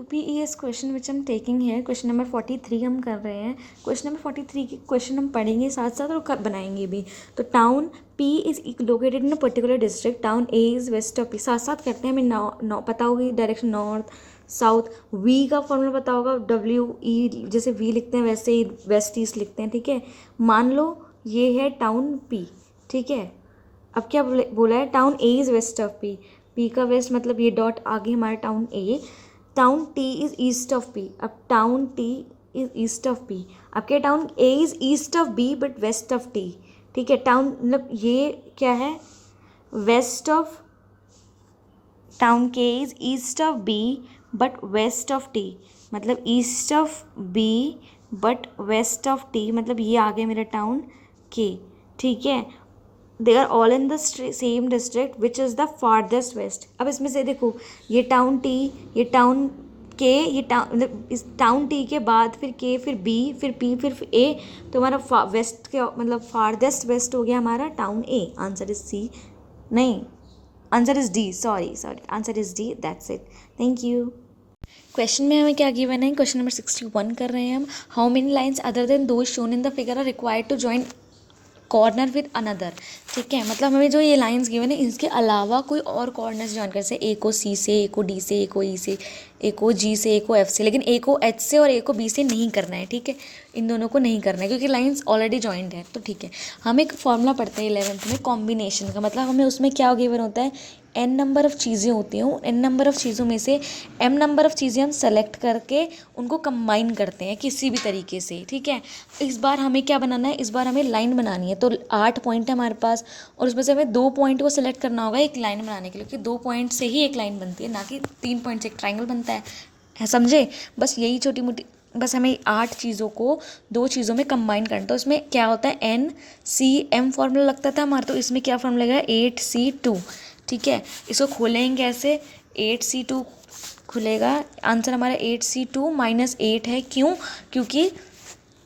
UPES question which हम taking है, question number 43 हम कर रहे हैं। क्वेश्चन नंबर 43 के क्वेश्चन हम पढ़ेंगे साथ साथ और बनाएंगे भी। तो town P is located in a particular district, town A is west of P। साथ साथ करते हैं, हमें पता होगी डायरेक्शन नॉर्थ साउथ। V का फॉर्मूला पता होगा, WE, जैसे V लिखते हैं वैसे ही वेस्ट ईस्ट लिखते हैं, ठीक है। मान लो ये है टाउन P, ठीक है। अब क्या बोला है, town A is west of P। P का वेस्ट मतलब ये डॉट आगे हमारा town A। Town T is east of P। अब town T is east of P। अब क्या, town A is east of B but west of T, ठीक है। टाउन मतलब ये क्या है, west of, town K is east of B but west of T, मतलब east of B but west of T, मतलब ये आ गया मेरा टाउन K, ठीक है। They are all in the same district which is the farthest west. अब इसमें से देखो, ये टाउन T, ये टाउन K, ये टाउन मतलब इस टाउन T के बाद फिर K, फिर B, फिर P, फिर A, तो हमारा वेस्ट के मतलब फारदेस्ट वेस्ट हो गया हमारा town A। Answer is C, नहीं answer is D, sorry answer is D, that's it, thank you. Question में हमें क्या गिवन है, क्वेश्चन नंबर 61 कर रहे हैं हम। How many lines other than those shown in the figure are required to join corner with another, ठीक है। मतलब हमें जो ये लाइंस गिवन है इसके अलावा कोई और कॉर्नर ज्वाइन कर सकते, ए को सी से, ए को डी से, ए को ई से, ए को जी से, ए को एफ से, लेकिन ए को एच से और ए को बी से नहीं करना है, ठीक है। इन दोनों को नहीं करना है क्योंकि लाइंस ऑलरेडी जॉइंट है, तो ठीक है। हम एक फॉर्मूला पढ़ते हैं 11th में कॉम्बिनेशन का, मतलब हमें उसमें क्या गिवन होता है, n नंबर ऑफ़ चीज़ें होती हैं, उन n नंबर ऑफ़ चीज़ों में से m नंबर ऑफ़ चीज़ें हम सेलेक्ट करके उनको कंबाइन करते हैं किसी भी तरीके से, ठीक है। इस बार हमें क्या बनाना है, इस बार हमें लाइन बनानी है। तो 8 पॉइंट है हमारे पास और उसमें से हमें 2 पॉइंट को सेलेक्ट करना होगा एक लाइन बनाने के लिए, क्योंकि 2 पॉइंट से ही एक लाइन बनती है, ना कि 3 पॉइंट से एक ट्राइंगल बनता है, समझे। बस यही छोटी मोटी, बस हमें 8 चीज़ों को 2 चीज़ों में कंबाइन करना। तो इसमें क्या होता है, NCM फॉर्मूला लगता था हमारा, तो इसमें क्या फॉर्मूला लगेगा, 8C2, ठीक है। इसको खोलेंगे ऐसे, 8C2 खुलेगा, आंसर हमारा 8C2 माइनस 8 है। क्यों, क्योंकि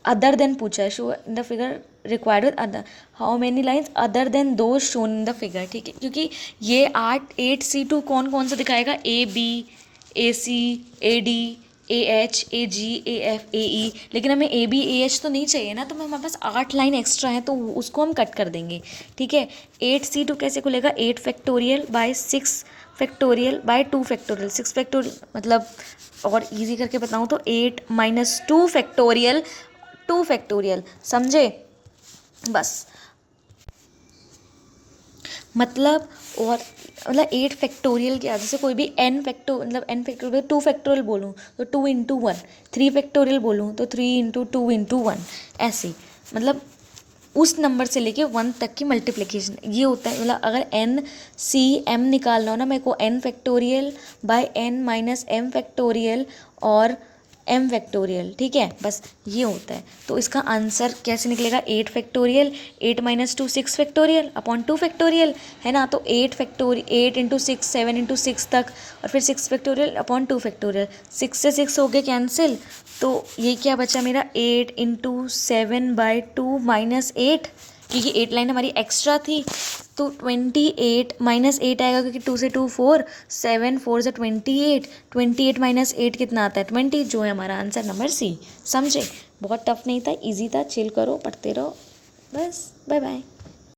अदर देन पूछा है, show in the figure required with other, how many lines other then दो शोन इन द फिगर, ठीक है। क्योंकि ये 8C2 कौन कौन सा दिखाएगा, AB, AC, AD, AH, AG, AF, AE, लेकिन हमें AB, AH तो नहीं चाहिए ना, तो हमारे पास 8 लाइन एक्स्ट्रा है तो उसको हम कट कर देंगे, ठीक है। 8C2 कैसे खुलेगा, 8 factorial by 6 factorial by 2 factorial, 6 factorial मतलब, और इजी करके बताऊँ तो 8 माइनस 2 फैक्टोरियल, 2 फैक्टोरियल, समझे। बस मतलब, और मतलब 8 फैक्टोरियल के आगे से कोई भी मतलब n फैक्टोरियल 2 फैक्टोरियल बोलूँ तो 2 इंटू 1, 3 फैक्टोरियल बोलूँ तो 3 इंटू 2 इंटू 1, ऐसे मतलब उस नंबर से लेके 1 तक की मल्टीप्लिकेशन ये होता है। मतलब अगर NCM निकालना हो ना मेरे को, n factorial by n minus m factorial और m फैक्टोरियल, ठीक है, बस ये होता है। तो इसका आंसर कैसे निकलेगा, 8 factorial, 8 minus 2 6 factorial upon 2 factorial, है ना। तो 8 इंटू 6 7 इंटू 6 तक, और फिर 6 फैक्टोरियल अपॉन 2 फैक्टोरियल, 6 से 6 हो गए कैंसिल। तो ये क्या बचा मेरा, 8 इंटू 7 बाई 2 माइनस 8, क्योंकि 8 लाइन हमारी एक्स्ट्रा थी, तो 28 माइनस 8 आएगा क्योंकि 2 से 2 4, 7 4 से 28, 28 माइनस 8 कितना आता है 20, जो है हमारा आंसर नंबर C, समझे। बहुत टफ नहीं था, इजी था, चिल करो, पढ़ते रहो, बस बाय बाय।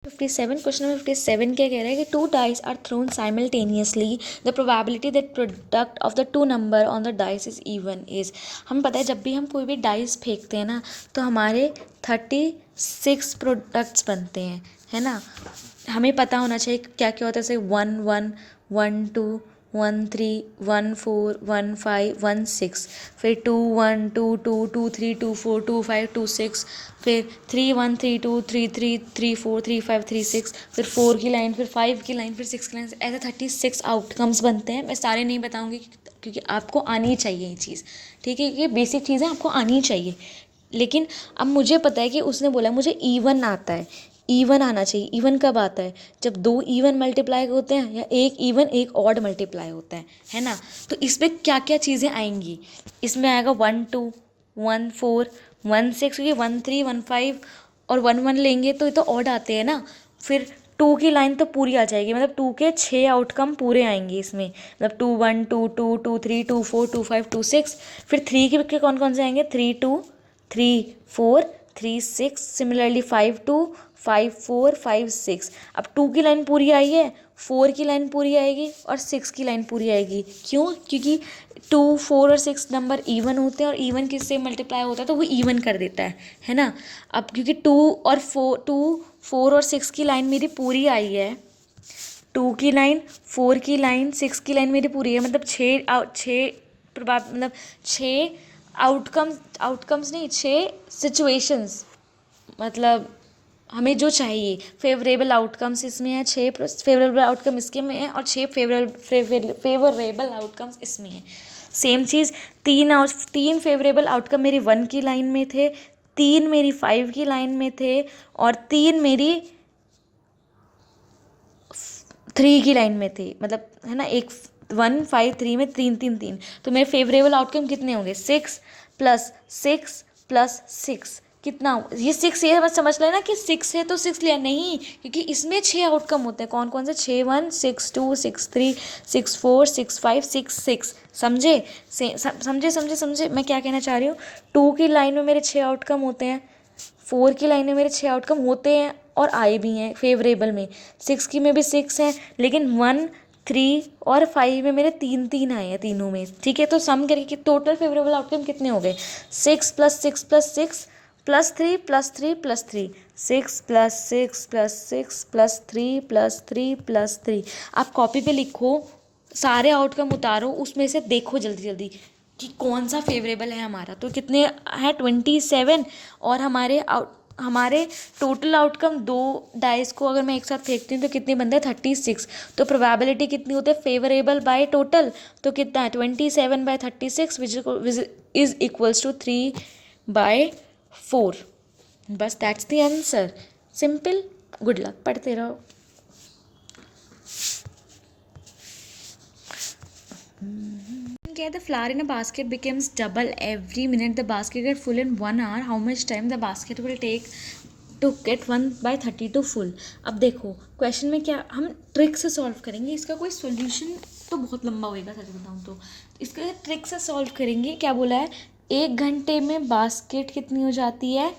57 क्वेश्चन नंबर 57 क्या कह रहा है कि 2 dice are thrown simultaneously, the probability that product of the 2 number on the dice is even is. हमें पता है जब भी हम कोई भी डाइस फेंकते हैं ना तो हमारे 36 प्रोडक्ट्स बनते हैं, है ना। हमें पता होना चाहिए क्या क्या होता है, जैसे 1 1 1 2 1 3 1 4 1 5 1 6, फिर 2 1 2 2 2 3 2 4 2 5 2 6, फिर 3 1 3 2 3 3 3 4 3 5 3 6, फिर 4 की लाइन, फिर 5 की लाइन, फिर 6 की लाइन, ऐसे 36 आउटकम्स बनते हैं। मैं सारे नहीं बताऊंगी क्योंकि आपको आनी चाहिए ये चीज़, ठीक है, क्योंकि बेसिक चीज़ें आपको आनी चाहिए। लेकिन अब मुझे पता है कि उसने बोला मुझे इवन आता है, इवन आना चाहिए। इवन कब आता है, जब 2 इवन मल्टीप्लाई होते हैं या एक इवन एक ऑड मल्टीप्लाई होता है ना। तो इसमें क्या क्या चीज़ें आएंगी, इसमें आएगा 1 2 1 4 1 6, क्योंकि 1 3 1 5 और 1 1 लेंगे तो ये तो ऑड आते हैं ना। फिर टू की लाइन तो पूरी आ जाएगी, मतलब टू के 6 आउटकम पूरे आएंगे इसमें, मतलब 2 1 2 2 2 3 2 4 2 5 2 6। फिर 3 के कौन कौन से आएंगे, 3 2 3 4 3 6, सिमिलरली 5 2 5 4 5 6। अब 2 की लाइन पूरी आई है, 4 की लाइन पूरी आएगी और 6 की लाइन पूरी आएगी। क्यों? क्योंकि 2 4 और 6 नंबर इवन होते हैं, और इवन किससे मल्टीप्लाई होता है तो वो इवन कर देता है ना। अब क्योंकि 2 और 4 और 6 की लाइन मेरी पूरी आई है, 2 की लाइन 4 की लाइन 6 की लाइन मेरी पूरी है, मतलब 6 मतलब 6 आउटकम्स नहीं, 6 सिचुएशंस, मतलब हमें जो चाहिए फेवरेबल आउटकम्स इसमें है, 6 फेवरेबल आउटकम इसके में है और 6 फेवरेबल आउटकम्स इसमें है। सेम चीज़, 3 फेवरेबल आउटकम मेरी 1 की लाइन में थे, 3 मेरी 5 की लाइन में थे और 3 मेरी 3 की लाइन में थे, मतलब है ना, एक 1 5 3 में 3 तो मेरे फेवरेबल आउटकम कितने होंगे, 6 प्लस 6 प्लस 6 कितना, ये 6, ये समझ लेना कि 6 है तो 6 लिया नहीं, क्योंकि इसमें 6 आउटकम होते हैं। कौन कौन से, 6 1 6 2 6 3 6 4 6 5 6 6। समझे? समझे मैं क्या कहना चाह रही हूँ। 2 की लाइन में मेरे 6 आउटकम होते हैं, 4 की लाइन में मेरे 6 आउटकम होते हैं और आए भी हैं फेवरेबल में, 6 की में भी 6 हैं, लेकिन 1 3 और 5 में मेरे 3 आए हैं तीनों में। ठीक है, तो सम करके टोटल फेवरेबल आउटकम कितने हो गए, 6 plus 6 plus 6 plus 3 plus 3 plus 3, 6 plus 6 plus 6 plus 3 plus 3 plus 3। आप कॉपी पे लिखो, सारे आउटकम उतारो, उसमें से देखो जल्दी जल्दी कि कौन सा फेवरेबल है हमारा। तो कितने हैं, 27, और हमारे टोटल आउटकम 2 डाइस को अगर मैं एक साथ फेंकती हूँ तो कितने बनते हैं, 36। तो प्रोबेबिलिटी कितनी होती है फेवरेबल बाय टोटल, तो कितना है 27/36 विच इज इक्वल्स टू 3/4। बस that's the answer, simple. Good luck, पढ़ते रहो। क्या, the flower in a basket becomes double every minute the basket get full in 1 hour, how much time the basket will take to get 1/32 full। अब देखो question में क्या हम trick से solve करेंगे, इसका कोई सॉल्यूशन तो बहुत लंबा होएगा सच बताऊँ तो इसका ट्रिक से सॉल्व करेंगे। क्या बोला है, 1 घंटे में बास्केट कितनी हो जाती है,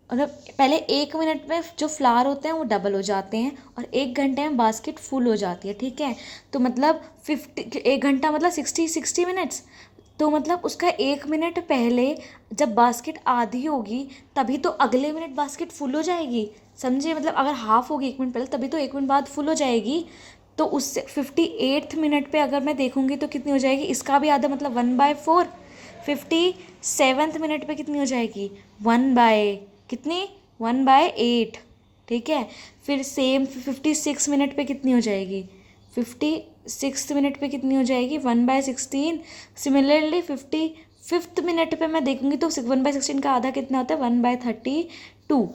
मतलब पहले 1 मिनट में जो फ्लावर होते हैं वो डबल हो जाते हैं और 1 घंटे में बास्केट फुल हो जाती है। ठीक है, तो मतलब 1 घंटा मतलब 60 मिनट्स, तो मतलब उसका 1 मिनट पहले जब बास्केट आधी होगी तभी तो अगले मिनट बास्केट फुल हो जाएगी। समझे, मतलब अगर हाफ होगी 1 मिनट पहले तभी तो 1 मिनट बाद फुल हो जाएगी। तो उससे 58th मिनट पे अगर मैं देखूंगी तो कितनी हो जाएगी, इसका भी आधा मतलब 1/4। 57th मिनट पे कितनी हो जाएगी, 1/8। ठीक है, फिर सेम 56 मिनट पे कितनी हो जाएगी, 56 मिनट पे कितनी हो जाएगी, 1/16। सिमिलरली 55th मिनट पे मैं देखूंगी तो 1/16 का आधा कितना होता है, 1/32।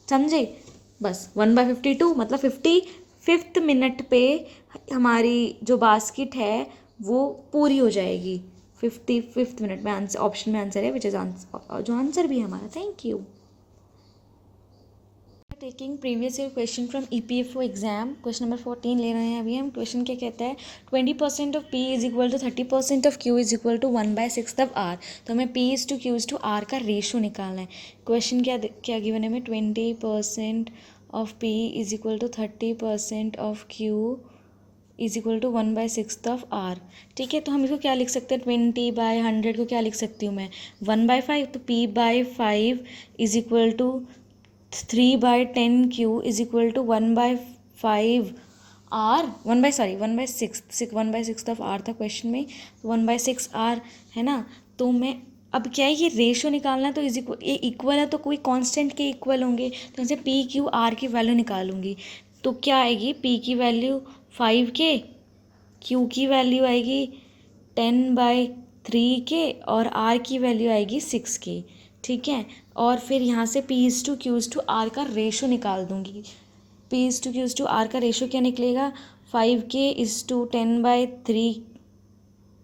समझे, बस 1/52 मतलब 55th मिनट पे हमारी जो बास्केट है वो पूरी हो जाएगी। 55th मिनट में आंसर, ऑप्शन में आंसर है विच इज आंसर, जो आंसर भी है हमारा। Thank you. Taking previous year question from EPFO exam, question number 14 ले रहे हैं अभी हम। क्वेश्चन क्या कहता है, 20% of P is equal to 30% of Q is equal to 1/6 of R। तो हमें P is to Q is to R का रेशो निकालना है। क्वेश्चन क्या गिवन है हमें, 20% of P is equal to 30% of Q is equal to 1/6 of R। ठीक है, तो हम इसको क्या लिख सकते हैं, 20/100 को क्या लिख सकती हूँ मैं, 1/5। तो P/5 is equal to 3/10Q is equal to 1/5 R, 1/6 of R था क्वेश्चन में, 1/6 R है ना। तो मैं अब क्या है, ये रेशो निकालना है तो ये इक्वल है तो कोई कांस्टेंट के इक्वल होंगे, तो जैसे PQR की वैल्यू निकालूंगी तो क्या आएगी, P की वैल्यू 5 के, Q की वैल्यू आएगी 10/3 के और R की वैल्यू आएगी 6 के। ठीक है, और फिर यहाँ से P is to Q is to R का रेशो निकाल दूंगी। P is to Q is to R का रेशो क्या निकलेगा, 5K इज टू 10/3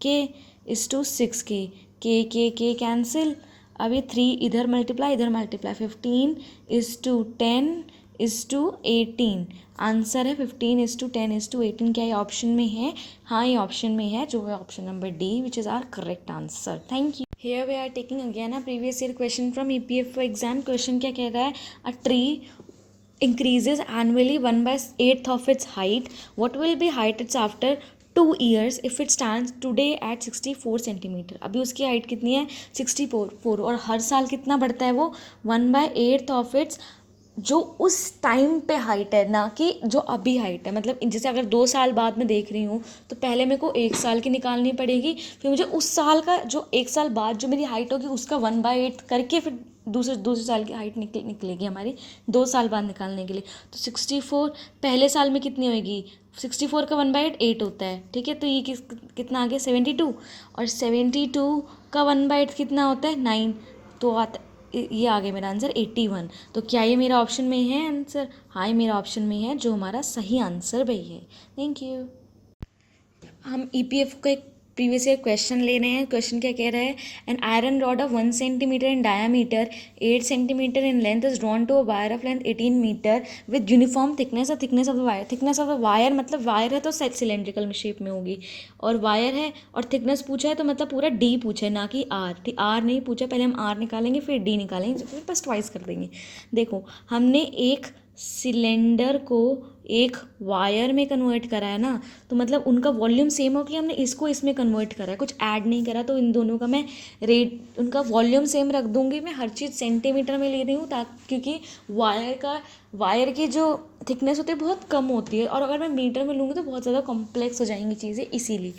के is to 6K, K cancel. अब ये 3 इधर मल्टीप्लाई 15 इज टू 10 15:18। आंसर है 15:10:18। क्या ये ऑप्शन में है? हाँ, ये ऑप्शन में है, जो है option number D, which is our correct answer. Thank you. Here we are taking again a previous year question from EPFO exam. Question क्या कह रहा है? A tree increases annually 1/8 of its height. What will be height its after 2 years if it stands today at 64 centimetre? अभी उसकी height कितनी है? 64। और हर साल कितना बढ़ता है वो? 1/8 ऑफ इट्स, जो उस टाइम पे हाइट है, ना कि जो अभी हाइट है। मतलब जैसे अगर 2 साल बाद मैं देख रही हूँ तो पहले मेरे को 1 साल की निकालनी पड़ेगी, फिर मुझे उस साल का जो 1 साल बाद जो मेरी हाइट होगी उसका 1/8 करके फिर दूसरे साल की हाइट निकलेगी हमारी 2 साल बाद निकालने के लिए। तो 64 पहले साल में कितनी होगी? 64 का 1/8 होता है, ठीक है। तो ये कितना आ गया? 72। और 72 का 1/8 कितना होता है? 9। तो ये आ गया मेरा आंसर 81। तो क्या ये मेरा ऑप्शन में है आंसर? हाँ, ये मेरा ऑप्शन में है, जो हमारा सही आंसर भी है। Thank you. हम EPF का एक प्रीवियस ईयर क्वेश्चन ले रहे हैं। क्वेश्चन क्या कह रहा है? An iron rod of 1 centimetre in diameter, 8 centimetre in length is drawn to a wire of length 18 metre with uniform thickness of the wire. Thickness of the wire मतलब wire है तो सिलेंड्रिकल शेप में होगी, और wire है और thickness पूछा है तो मतलब पूरा D पूछा है, ना कि R। R नहीं पूछा, पहले हम R निकालेंगे फिर D निकालेंगे, फिर बस ट्वाइस कर देंगे। देखो, हमने एक सिलेंडर को एक वायर में कन्वर्ट करा है ना, तो मतलब उनका वॉल्यूम सेम हो कि हमने इसको इसमें कन्वर्ट करा है, कुछ ऐड नहीं करा। तो इन दोनों का मैं रेट, उनका वॉल्यूम सेम रख दूंगी। मैं हर चीज़ सेंटीमीटर में ले रही हूँ क्योंकि वायर की जो थिकनेस होती है बहुत कम होती है, और अगर मैं मीटर में लूँगी तो बहुत ज़्यादा कॉम्प्लेक्स हो जाएंगी चीज़ें, इसीलिए।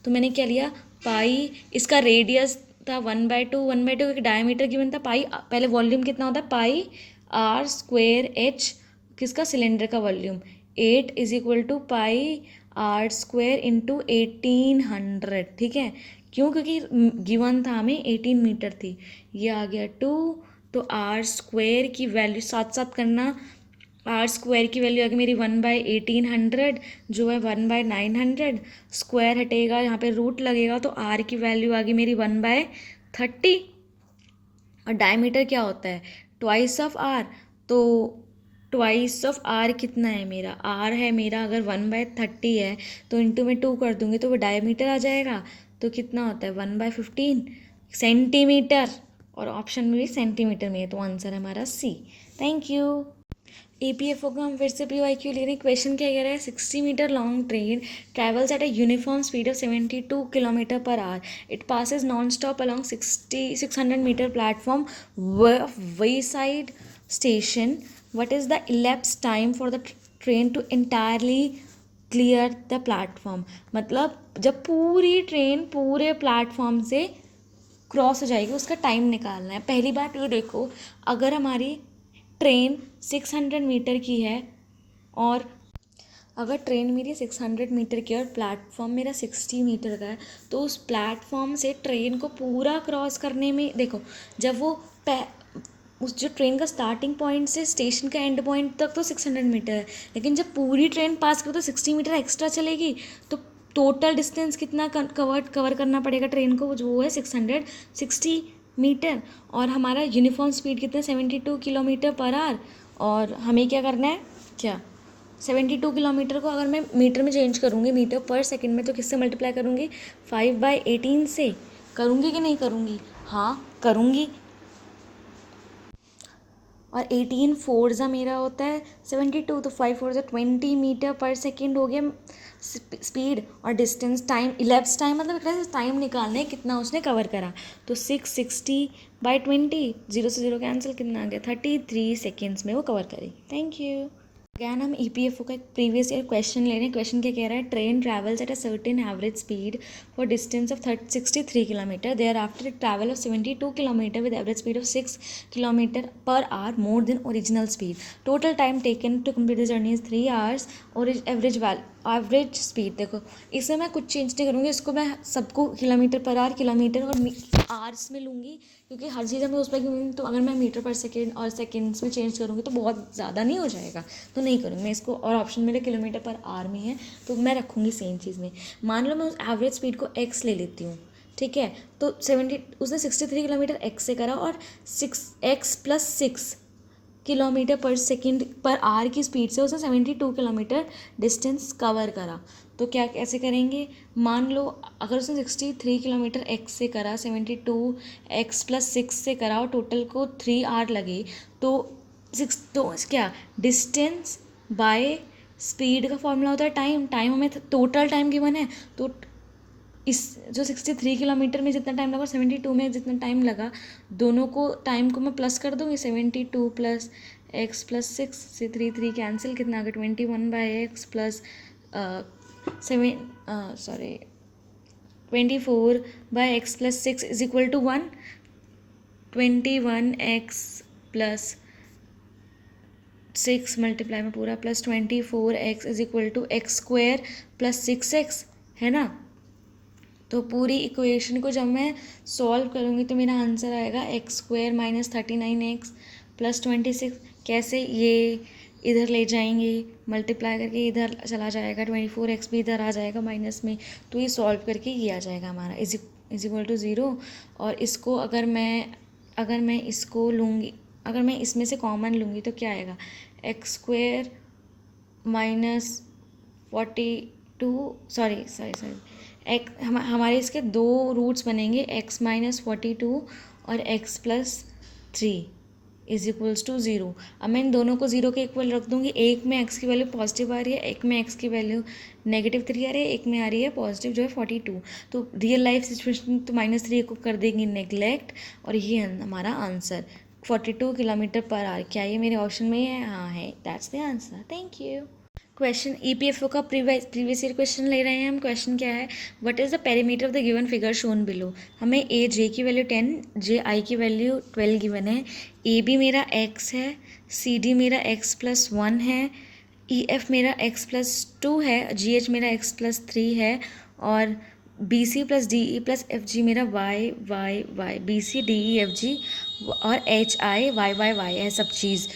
तो मैंने क्या लिया? पाई, इसका रेडियस था 1/2 एक डायमीटर गिवन था। पाई, पहले वॉल्यूम कितना होता है? पाई R²H, किसका? सिलेंडर का वॉल्यूम। 8 = पाई R² इंटू 1800, ठीक है। क्यों? क्योंकि गिवन था हमें 18 मीटर थी। ये आ गया 2। तो R² की वैल्यू साथ साथ करना, R² की वैल्यू आ गई मेरी 1/1800, जो है 1/900। स्क्वायर हटेगा, यहाँ पे रूट लगेगा, तो R की वैल्यू आ गई मेरी 1/30। और डायमीटर क्या होता है? Twice of R। तो ट्वाइस ऑफ R कितना है मेरा? R है मेरा, अगर 1/30 है तो इंटू में 2 कर दूंगी तो वो डायमीटर आ जाएगा। तो कितना होता है? 1/15 सेंटीमीटर, और ऑप्शन में भी सेंटीमीटर में है, तो आंसर हमारा C। Thank you. EPFO का हम फिर से PYQ ले रहे हैं। क्वेश्चन क्या कह रहा है? 60 metre long train travels at a uniform speed of 72 kilometre per hour. It passes non stop along 600 metre platform wayside station. What is the elapsed time for the train to entirely clear the platform? मतलब जब पूरी train पूरे platform से cross हो जाएगी उसका time निकालना है। पहली बात ये देखो, अगर हमारी ट्रेन 600 मीटर की है, और अगर ट्रेन मेरी 600 मीटर की और प्लेटफॉर्म मेरा 60 मीटर का है, तो उस प्लेटफॉर्म से ट्रेन को पूरा क्रॉस करने में, देखो, जब वो उस जो ट्रेन का स्टार्टिंग पॉइंट से स्टेशन का एंड पॉइंट तक तो 600 मीटर है, लेकिन जब पूरी ट्रेन पास करे तो 60 मीटर एक्स्ट्रा चलेगी। तो टोटल डिस्टेंस कितना कवर करना पड़ेगा ट्रेन को? वो है 660 मीटर। और हमारा यूनिफॉर्म स्पीड कितना? 72 किलोमीटर पर आवर। और हमें क्या करना है? क्या 72 किलोमीटर को अगर मैं मीटर में चेंज करूँगी, मीटर पर सेकंड में, तो किससे मल्टीप्लाई करूँगी? 5/18 से। करूँगी कि नहीं करूँगी? हाँ, करूँगी। और 18 4 मेरा होता है 72, तो 5 4 20 मीटर पर सेकेंड हो गया स्पीड। और डिस्टेंस, टाइम, इलेप्स टाइम, मतलब एक तरह से टाइम निकालना है कितना उसने कवर करा। तो 660/20, 0 से 0 कैंसिल, कितना आ गया? 33 सेकेंड्स में वो कवर करेगी। Thank you. अगैन हम EPFO का एक प्रीवियस ईयर क्वेश्चन ले रहे हैं। क्वेश्चन क्या कह रहा है? Train travels at a certain average speed for distance of 63 kilometre, thereafter it travel of 72 kilometre with average speed of 6 kilometre per hour more than original speed. Total time taken to complete the journey is 3 hours। और average speed, देखो इसमें मैं कुछ change नहीं करूँगी, इसको मैं सबको किलोमीटर पर आवर, किलोमीटर और आवर्स में लूँगी, क्योंकि हर चीज़ हमें उस पर, तो अगर मैं मीटर पर सेकेंड और सेकेंड्स में चेंज करूँगी तो बहुत ज़्यादा नहीं हो जाएगा, तो नहीं करूँगी मैं इसको। और ऑप्शन मेरे किलोमीटर पर आवर में है, तो मैं रखूँगी सेम चीज़ में। मान लो मैं उस एवरेज स्पीड को x ले लेती हूँ, ठीक है। तो उसने 63 किलोमीटर x से करा, और 6x + 6 किलोमीटर पर सेकंड पर आवर की स्पीड से उसने 72 किलोमीटर डिस्टेंस कवर करा। तो क्या कैसे करेंगे, मान लो अगर उसने 63 किलोमीटर एक्स से करा, 72 एक्स प्लस 6 से करा और टोटल को 3 आवर लगे, तो क्या डिस्टेंस बाय स्पीड का फॉर्मूला होता है टाइम। टाइम हमें टोटल टाइम गिवन है, तो इस जो 63 किलोमीटर में जितना टाइम लगा 72 में जितना टाइम लगा, दोनों को टाइम को मैं प्लस कर दूँगी। 72 प्लस एक्स प्लस 6 से 3 कैंसिल, कितना आ गया 21 by x plus 24 by x plus 6 is equal to 1। 21 x plus 6 multiply में पूरा plus 24 x is equal to x square plus 6x, है ना। तो पूरी इक्वेशन को जब मैं सॉल्व करूँगी तो मेरा आंसर आएगा x square minus 39x plus 26। कैसे, ये इधर ले जाएंगे मल्टीप्लाई करके, इधर चला जाएगा 24x भी इधर आ जाएगा माइनस में, तो ये सॉल्व करके ये आ जाएगा हमारा इज इक्वल टू 0। और इसको अगर मैं इसको लूँगी, अगर मैं इसमें से कॉमन लूँगी तो क्या आएगा, एक्स स्क्वायर माइनस 42 हमारे इसके दो रूट्स बनेंगे, x माइनस 42 और x plus 3 is equals to 0। अब मैं इन दोनों को 0 के इक्वल रख दूँगी। एक में x की वैल्यू पॉजिटिव आ रही है, एक में x की वैल्यू -3 आ रही है, एक में आ रही है पॉजिटिव जो है 42। तो रियल लाइफ सिचुएशन तो -3 को कर देंगे नेग्लेक्ट, और ये हमारा आंसर 42 किलोमीटर पर आवर। क्या ये मेरे ऑप्शन में है? हाँ है, that's the answer. Thank you. Question EPFO का प्रीवियस ईयर क्वेश्चन ले रहे हैं हम। क्वेश्चन क्या है, what is the perimeter of the given figure shown below. हमें ए जे की वैल्यू 10, जे आई की वैल्यू 12 गिवन है। ए बी मेरा x है, सी डी मेरा x प्लस 1 है, ई एफ मेरा x प्लस 2 है, जी एच मेरा x प्लस 3 है, और B C plus D E plus F G मेरा Y Y Y, B C D E F G और H I Y Y Y है सब चीज़।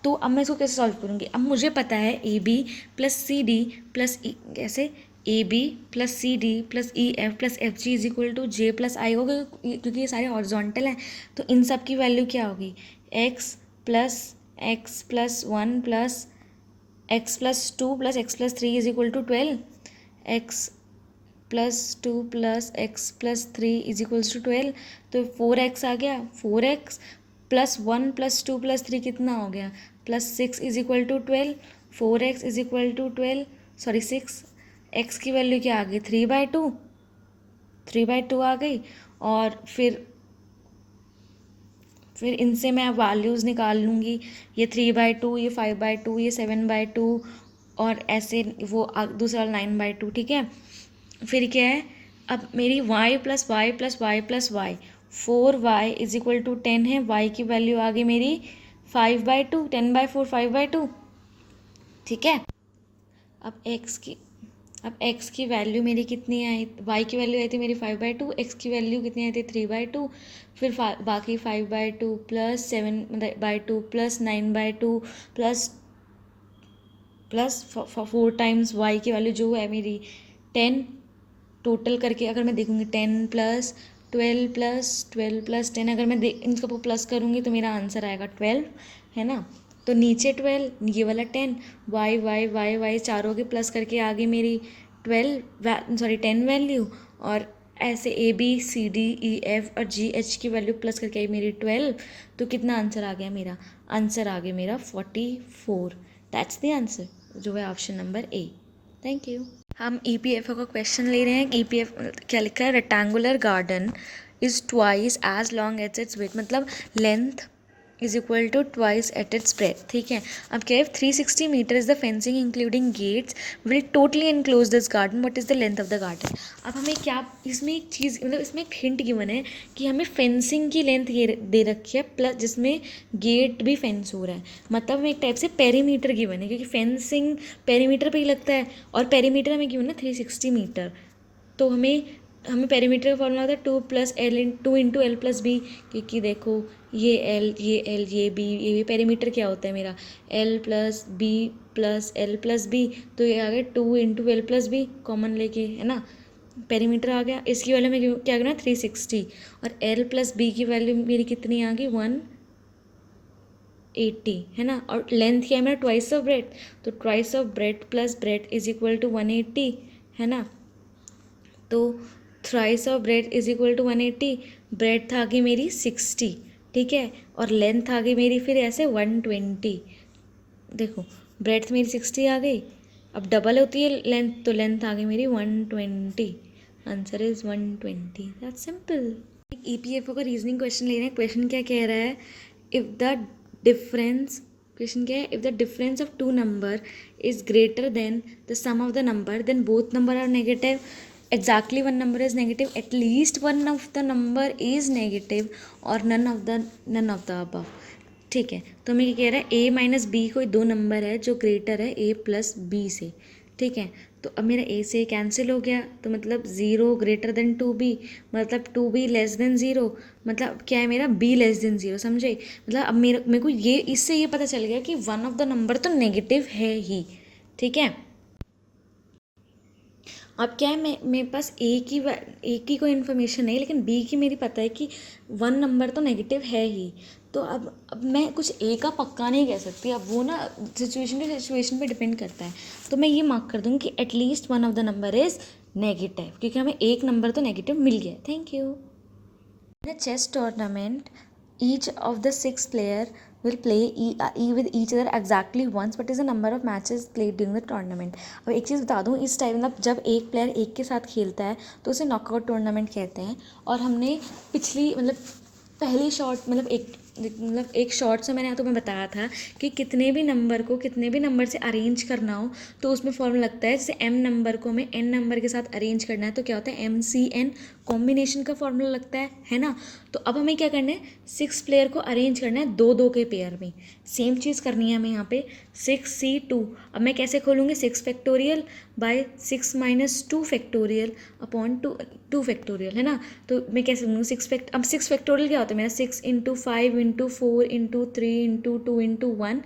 तो अब मैं इसको कैसे सॉल्व करूँगी, अब मुझे पता है A B plus C D plus E, कैसे A B plus C D plus E F plus F G is equal to J plus I होगा, क्योंकि ये सारे हॉरिजॉन्टल हैं। तो इन सब की वैल्यू क्या होगी, x plus 1 plus x plus 2 plus x plus 3 is equal to 12, x plus 2 plus x plus 3 is equals to 12। तो 4x आ गया, 4x प्लस 1 प्लस 2 प्लस 3 कितना हो गया, plus 6 is equal to 12। 4x is equal to 6, x की value क्या आ गई 3/2 आ गई। और फिर इनसे मैं वैल्यूज़ निकाल लूँगी, ये 3/2, ये 5/2, ये 7/2, और ऐसे वो दूसरा 9/2, ठीक है। फिर क्या है, अब मेरी y plus y plus y plus y, 4y is equal to 10 है, y की वैल्यू आ गई मेरी 5/2, 10/4 5/2, ठीक है। अब x की वैल्यू मेरी कितनी आई, y की वैल्यू आई थी मेरी 5/2, x की वैल्यू कितनी आई थी 3/2, फिर बाकी 5/2 plus 7/2 plus 9/2 plus 4 times y की वैल्यू जो है मेरी 10, टोटल करके अगर मैं देखूँगी 10 प्लस 12 प्लस 10, अगर मैं इनको प्लस करूँगी तो मेरा आंसर आएगा 12, है ना। तो नीचे 12, ये वाला 10, वाई वाई वाई वाई चारों के प्लस करके आ गई मेरी 10 वैल्यू, और ऐसे A B C D E F और जी एच की वैल्यू प्लस करके आई मेरी 12। तो कितना आंसर आ गया मेरा, आंसर आ गया मेरा 44। दैट्स द आंसर, जो है option number A. Thank you. हम ईपीएफओ का क्वेश्चन ले रहे हैं। ईपीएफ क्या लिखा है, rectangular garden is twice as long as its width, मतलब length is equal to twice at its breadth, ठीक है। अब क्या है, 360 metre is the fencing including gates will totally enclose this garden, what is the length of the garden. अब हमें क्या, इसमें एक चीज़, मतलब इसमें एक हिंट गिवन है कि हमें फेंसिंग की लेंथ ये दे रखी है, प्लस जिसमें गेट भी फेंस हो रहा है, मतलब हमें एक टाइप से पेरीमीटर गिवन है, क्योंकि फेंसिंग पेरीमीटर पे ही लगता है, और पेरीमीटर हमें गिवन है 360 मीटर। तो हमें पेरीमीटर का फॉर्मूला होता है 2 इंटू एल प्लस बी, क्योंकि देखो ये एल ये बी, ये पेरीमीटर क्या होता है मेरा l plus b plus l plus b, तो ये आ गया 2 into l plus b, common लेके, है ना, पेरीमीटर आ गया। इसकी वैल्यू में क्या करना 360, और एल प्लस बी की वैल्यू मेरी कितनी आ गई 1 80 है ना, और लेंथ क्या है मेरा ट्वाइस ऑफ ब्रेड, तो twice of breadth plus breadth is equal to 180 है ना, तो thrice of breadth is equal to 180, breadth था आगे मेरी 60, ठीक है, और लेंथ आ गई मेरी फिर ऐसे 120, देखो ब्रेड मेरी 60 आ गई, अब डबल होती है लेंथ तो लेंथ आ गई मेरी 120, answer is 120, that's simple. EPFO का रीजनिंग क्वेश्चन ले रहे हैं, क्वेश्चन क्या कह रहा है, इफ़ द डिफरेंस, क्वेश्चन क्या है, if the difference of two number is greater than the sum of the number then both number are negative, exactly one number is negative, at least one of the number is negative और none of the above, ठीक है। तो हमें क्या कह रहा है, a minus B कोई दो नंबर है जो ग्रेटर है a प्लस बी से, ठीक है, तो अब मेरा a से कैंसिल हो गया, तो मतलब 0 ग्रेटर देन 2b, मतलब 2b लेस देन 0, मतलब क्या है मेरा b लेस देन 0, समझे, मतलब अब मेरे को ये इससे ये पता चल गया कि वन ऑफ द नंबर तो नेगेटिव है ही, ठीक है। अब क्या है, मेरे पास ए की कोई इन्फॉर्मेशन नहीं, लेकिन बी की मेरी पता है कि वन नंबर तो नेगेटिव है ही, तो अब मैं कुछ ए का पक्का नहीं कह सकती, अब वो ना सिचुएशन पे डिपेंड करता है, तो मैं ये मार्क कर दूँगी कि at least one of the number is negative, क्योंकि हमें एक नंबर तो नेगेटिव मिल गया। Thank you. In a chess tournament, each of the 6 players will play with each other exactly once. What is the number of matches played during the tournament? अब एक चीज़ बता दूँ, इस टाइम मतलब जब एक प्लेयर एक के साथ खेलता है तो उसे नॉकआउट टूर्नामेंट कहते हैं, और हमने पिछली मतलब पहली शॉट मतलब एक शॉट से मैंने तुम्हें बताया था कि कितने भी नंबर से अरेंज करना हो तो उसमें फॉर्मूला लगता है, जैसे m नंबर को हमें n नंबर के साथ अरेंज करना है तो क्या होता है, MCN कॉम्बिनेशन का फॉर्मूला लगता है ना। तो अब हमें क्या करना है, 6 प्लेयर को अरेंज करना है 2-2 के पेयर में, सेम चीज़ करनी है हमें यहाँ पे 6C2। अब मैं कैसे खोलूँगी, 6 factorial by 6 minus 2 factorial upon 2 factorial है ना, तो मैं कैसे लूँगी अब 6 फैक्टोरियल क्या होता है मेरा, 6 into 5 into 4 into 3 into 2 into 1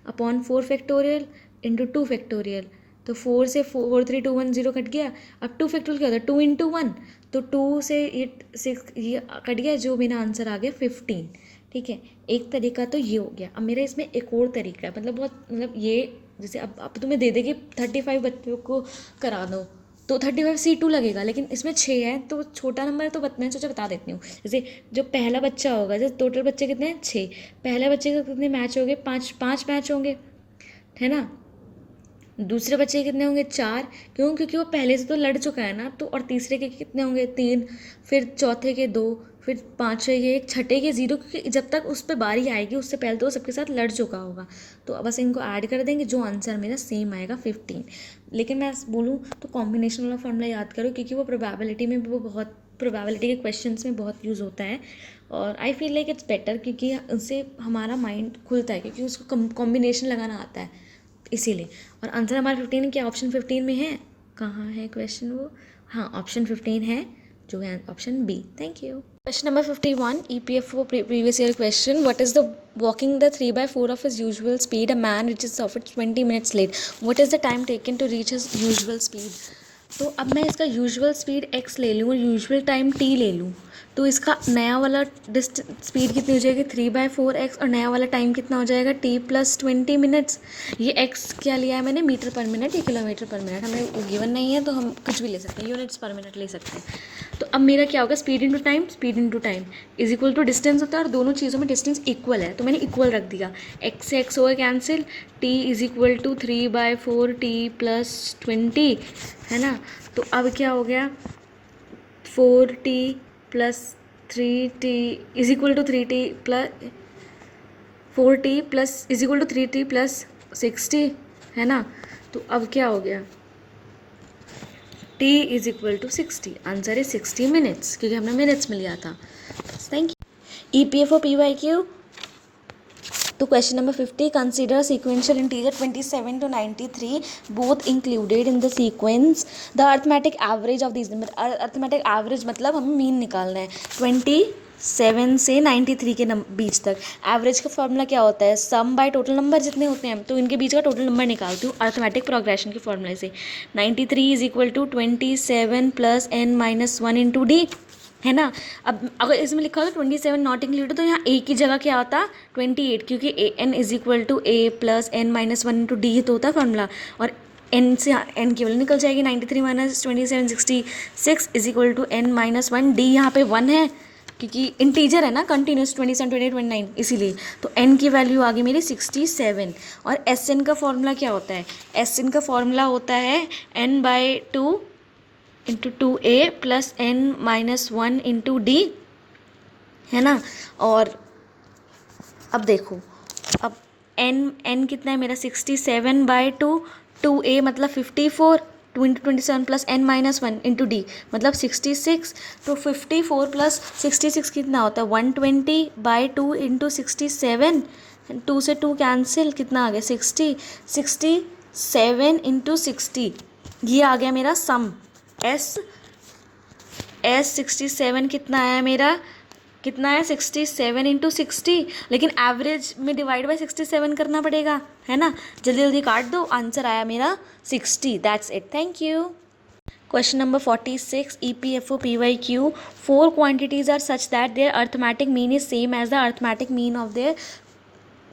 upon 4 factorial into 2 factorial, तो 4 से 4 3 2 1 0 कट गया। अब 2 फैक्टोरियल क्या होता है, 2 इंटू 1, तो 2 से 6 ये कट गया, जो मेरा आंसर आ गया 15, ठीक है। एक तरीका तो ये हो गया। अब मेरा इसमें एक और तरीका है, मतलब ये जैसे अब तुम्हें दे कि 35 बच्चों को करा दो तो 35C2 लगेगा, लेकिन इसमें 6 है तो छोटा नंबर है, तो मैं सोचा बता देती हूँ। जैसे जो पहला बच्चा होगा, जैसे टोटल बच्चे कितने हैं 6, पहले बच्चे के कितने मैच होंगे, 5 मैच होंगे है ना, दूसरे बच्चे के कितने होंगे 4, क्योंकि वो पहले से तो लड़ चुका है ना, तो और तीसरे के कितने होंगे 3, फिर चौथे के 2, फिर पाँचवें के 1, छठे के 0, क्योंकि जब तक उस पर बारी आएगी उससे पहले तो सबके साथ लड़ चुका होगा, तो बस इनको ऐड कर देंगे, जो आंसर मेरा सेम आएगा 15। लेकिन मैं बोलूँ तो कॉम्बिनेशन वाला फॉर्मूला याद करो, क्योंकि वो प्रोबेबिलिटी के क्वेश्चंस में बहुत यूज़ होता है, और I feel like it's better, क्योंकि उससे हमारा माइंड खुलता है, क्योंकि उसको कॉम्बिनेशन लगाना आता है इसीलिए। और आंसर हमारा 15 क्या ऑप्शन 15 में है, कहाँ है क्वेश्चन वो, हाँ ऑप्शन 15 है, जो है option B. Thank you. Question number 51, EPFO previous year question. What is the walking the 3/4 of his usual speed? A man reaches his office 20 minutes late. What is the time taken to reach his usual speed? तो अब मैं इसका usual speed x ले लूँ और usual time t ले लूँ, तो इसका नया वाला स्पीड कितनी हो जाएगी 3/4x, और नया वाला टाइम कितना हो जाएगा t + 20 मिनट्स। ये x क्या लिया है मैंने, मीटर पर मिनट, ये किलोमीटर पर मिनट हमें गिवन नहीं है, तो हम कुछ भी ले सकते हैं, यूनिट्स पर मिनट ले सकते हैं। तो अब मेरा क्या होगा, speed into time is equal to distance होता है, और दोनों चीज़ों में डिस्टेंस इक्वल है, तो मैंने इक्वल रख दिया, x से x हो गया cancel, t is equal to 3/4t + 20 है ना। तो अब क्या हो गया, 4t + 3t is equal to 3t + 4t + is equal to 3t + 60 है ना। तो अब क्या हो गया, t is equal to 60, answer is 60 minutes, क्योंकि हमने मिनट्स में लिया था। Thank you. EPFO PYQ। तो question number 50, consider sequential integer 27 to 93 both included in the sequence, the arithmetic average of this number. Arithmetic average मतलब हमें mean निकालना है 27 से 93 के बीच तक। एवरेज का फॉर्मूला क्या होता है, सम बाय टोटल नंबर जितने होते हैं, तो इनके बीच का टोटल नंबर निकालती हूँ अर्थमेटिक प्रोग्रेशन के फॉर्मूले से। 93 is equal to 27 + n - 1 × d है ना। अब अगर इसमें लिखा होता 27 नॉट इंक्लूडेड, तो यहाँ ए की जगह क्या होता 28, क्योंकि A N is equal to A plus N minus one into D तो होता है फॉर्मूला, और एन से एन की वैल्यू निकल जाएगी 93 minus 27 66 is equal to n minus one, d यहाँ पे 1 है क्योंकि इंटीजर है ना, कंटिन्यूस 27 28 29 इसीलिए, तो एन की वैल्यू आ गई मेरी 67। और एस एन का फॉर्मूला क्या होता है, एस एन का फॉर्मूला होता है n by two into 2a plus N minus one into d, है ना। और अब देखो, अब n कितना है मेरा 67/2, 2a मतलब 54, 2 into 27 plus n minus one into D मतलब 66, तो 54 प्लस 66 कितना होता है 120/2 इंटू 67, 2 से 2 कैंसिल, कितना आ गया 60, 67 इंटू 60, ये आ गया मेरा सम। एस 67 कितना आया मेरा, कितना है 67 इंटू 60, लेकिन एवरेज में डिवाइड बाई 67 करना पड़ेगा, है ना। जल्दी जल्दी काट दो, आंसर आया मेरा 60। That's it, thank you. Question number 46, EPFO PYQ, 4 quantities are such that their arithmetic mean is same as the arithmetic mean of their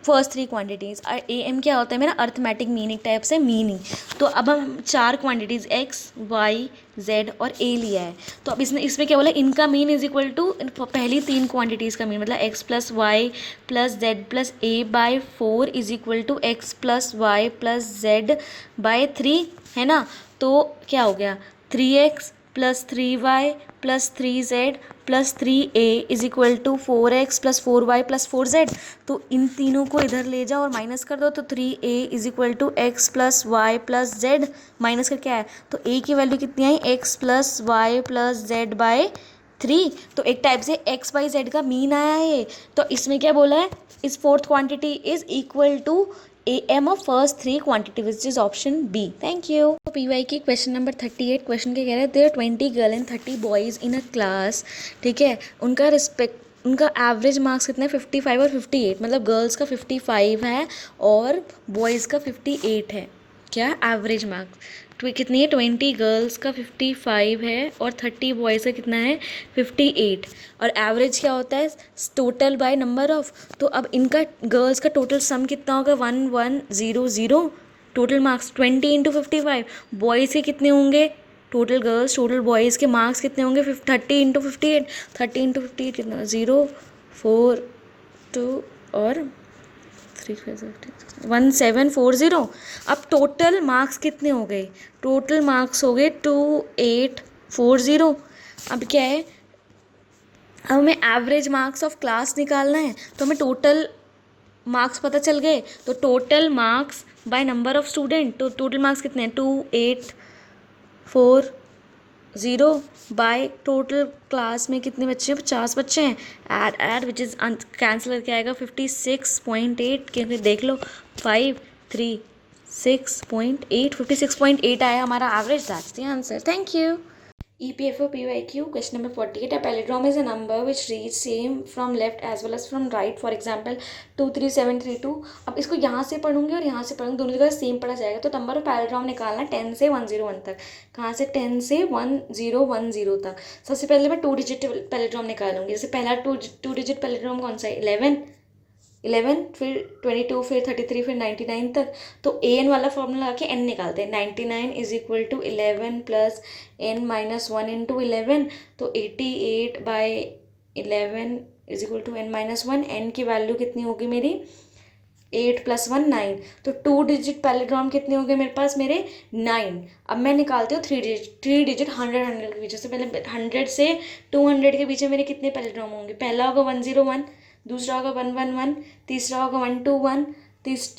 first 3 quantities. AM क्या होता है मेरा अर्थमेटिक मीन, एक टाइप से मीनिंग। तो अब हम 4 क्वांटिटीज़ X Y Z और A लिया है, तो अब इसमें क्या बोला, इनका मीन इज इक्वल टू पहली 3 क्वांटिटीज़ का मीन, मतलब X plus y plus z plus A by 4 is equal to X plus y plus z by 3, है ना। तो क्या हो गया 3X plus 3Y plus 3Z plus 3A is equal to 4X plus 4Y plus 4Z। तो इन तीनों को इधर ले जाओ और माइनस कर दो, तो 3A is equal to X plus y plus z, minus का क्या है, तो A की वैल्यू कितनी आई X plus y plus z by 3, तो एक टाइप से X बाई जेड का मीन आया है। तो इसमें क्या बोला है, इस fourth quantity is equal to AM of first 3 quantity which is option B. Thank you. PY की क्वेश्चन नंबर 38, क्वेश्चन क्या कह रहे हैं, there 20 girl and 30 boys in a class, ठीक है। उनका एवरेज मार्क्स कितना है 55 और 58, मतलब गर्ल्स का 55 है और बॉयज़ का 58 है, क्या एवरेज मार्क्स कितनी है 20 गर्ल्स का 55 है और 30 बॉयज़ का कितना है 58, और एवरेज क्या होता है टोटल बाय नंबर ऑफ। तो अब इनका गर्ल्स का टोटल सम कितना होगा 1100, टोटल मार्क्स 20 इंटू 55, बॉयज़ के कितने होंगे टोटल गर्ल्स टोटल बॉयज़ के मार्क्स कितने होंगे 30 इंटू 58, 30 इंटू 58 कितना 0 4 2 और 1740। अब टोटल मार्क्स कितने हो गए, टोटल मार्क्स हो गए 2840। अब क्या है, अब हमें एवरेज मार्क्स ऑफ क्लास निकालना है, तो हमें टोटल मार्क्स पता चल गए, तो total marks by number of student, तो टोटल मार्क्स कितने हैं 2840 बाय टोटल क्लास में कितने बच्चे हैं 50 बच्चे हैं, ऐड विच इज़ कैंसिल करके आएगा 56.8 के, फिर देख लो 536.8 56.8 आया हमारा average. That's the answer, thank you. EPFO PYQ question number 48, a palindrome is a number which reads same from left as well as from right, for example 23732। अब इसको यहाँ से पढ़ूंगी और यहाँ से पढ़ूंगी, दोनों जगह सेम पढ़ा जाएगा, तो नंबर ऑफ पैलिड्रोम निकालना 10 से 101 तक। कहाँ से 10 से 1010 तक। सबसे पहले मैं 2 डिजिट पैलिड्रोम निकालूंगी, जैसे पहला 2 डिजिट पैलिड्रोम कौन सा है 11, फिर 22, फिर 33, फिर 99 तक। तो an वाला फॉर्मूला आके n निकालते हैं, 99 is equal to 11 plus n minus 1 into 11, तो 88/11 is equal to n minus 1, n की वैल्यू कितनी होगी मेरी 8 + 1 9, तो 2 डिजिट पैलिड्रोम कितने हो गए मेरे पास मेरे 9। अब मैं निकालती हूँ 3 डिजिट 100 के बीच, से पहले 100 से 200 के बीच में मेरे कितने पैलिड्रोम होंगे, पहला होगा 101, दूसरा होगा 111, तीसरा होगा 121,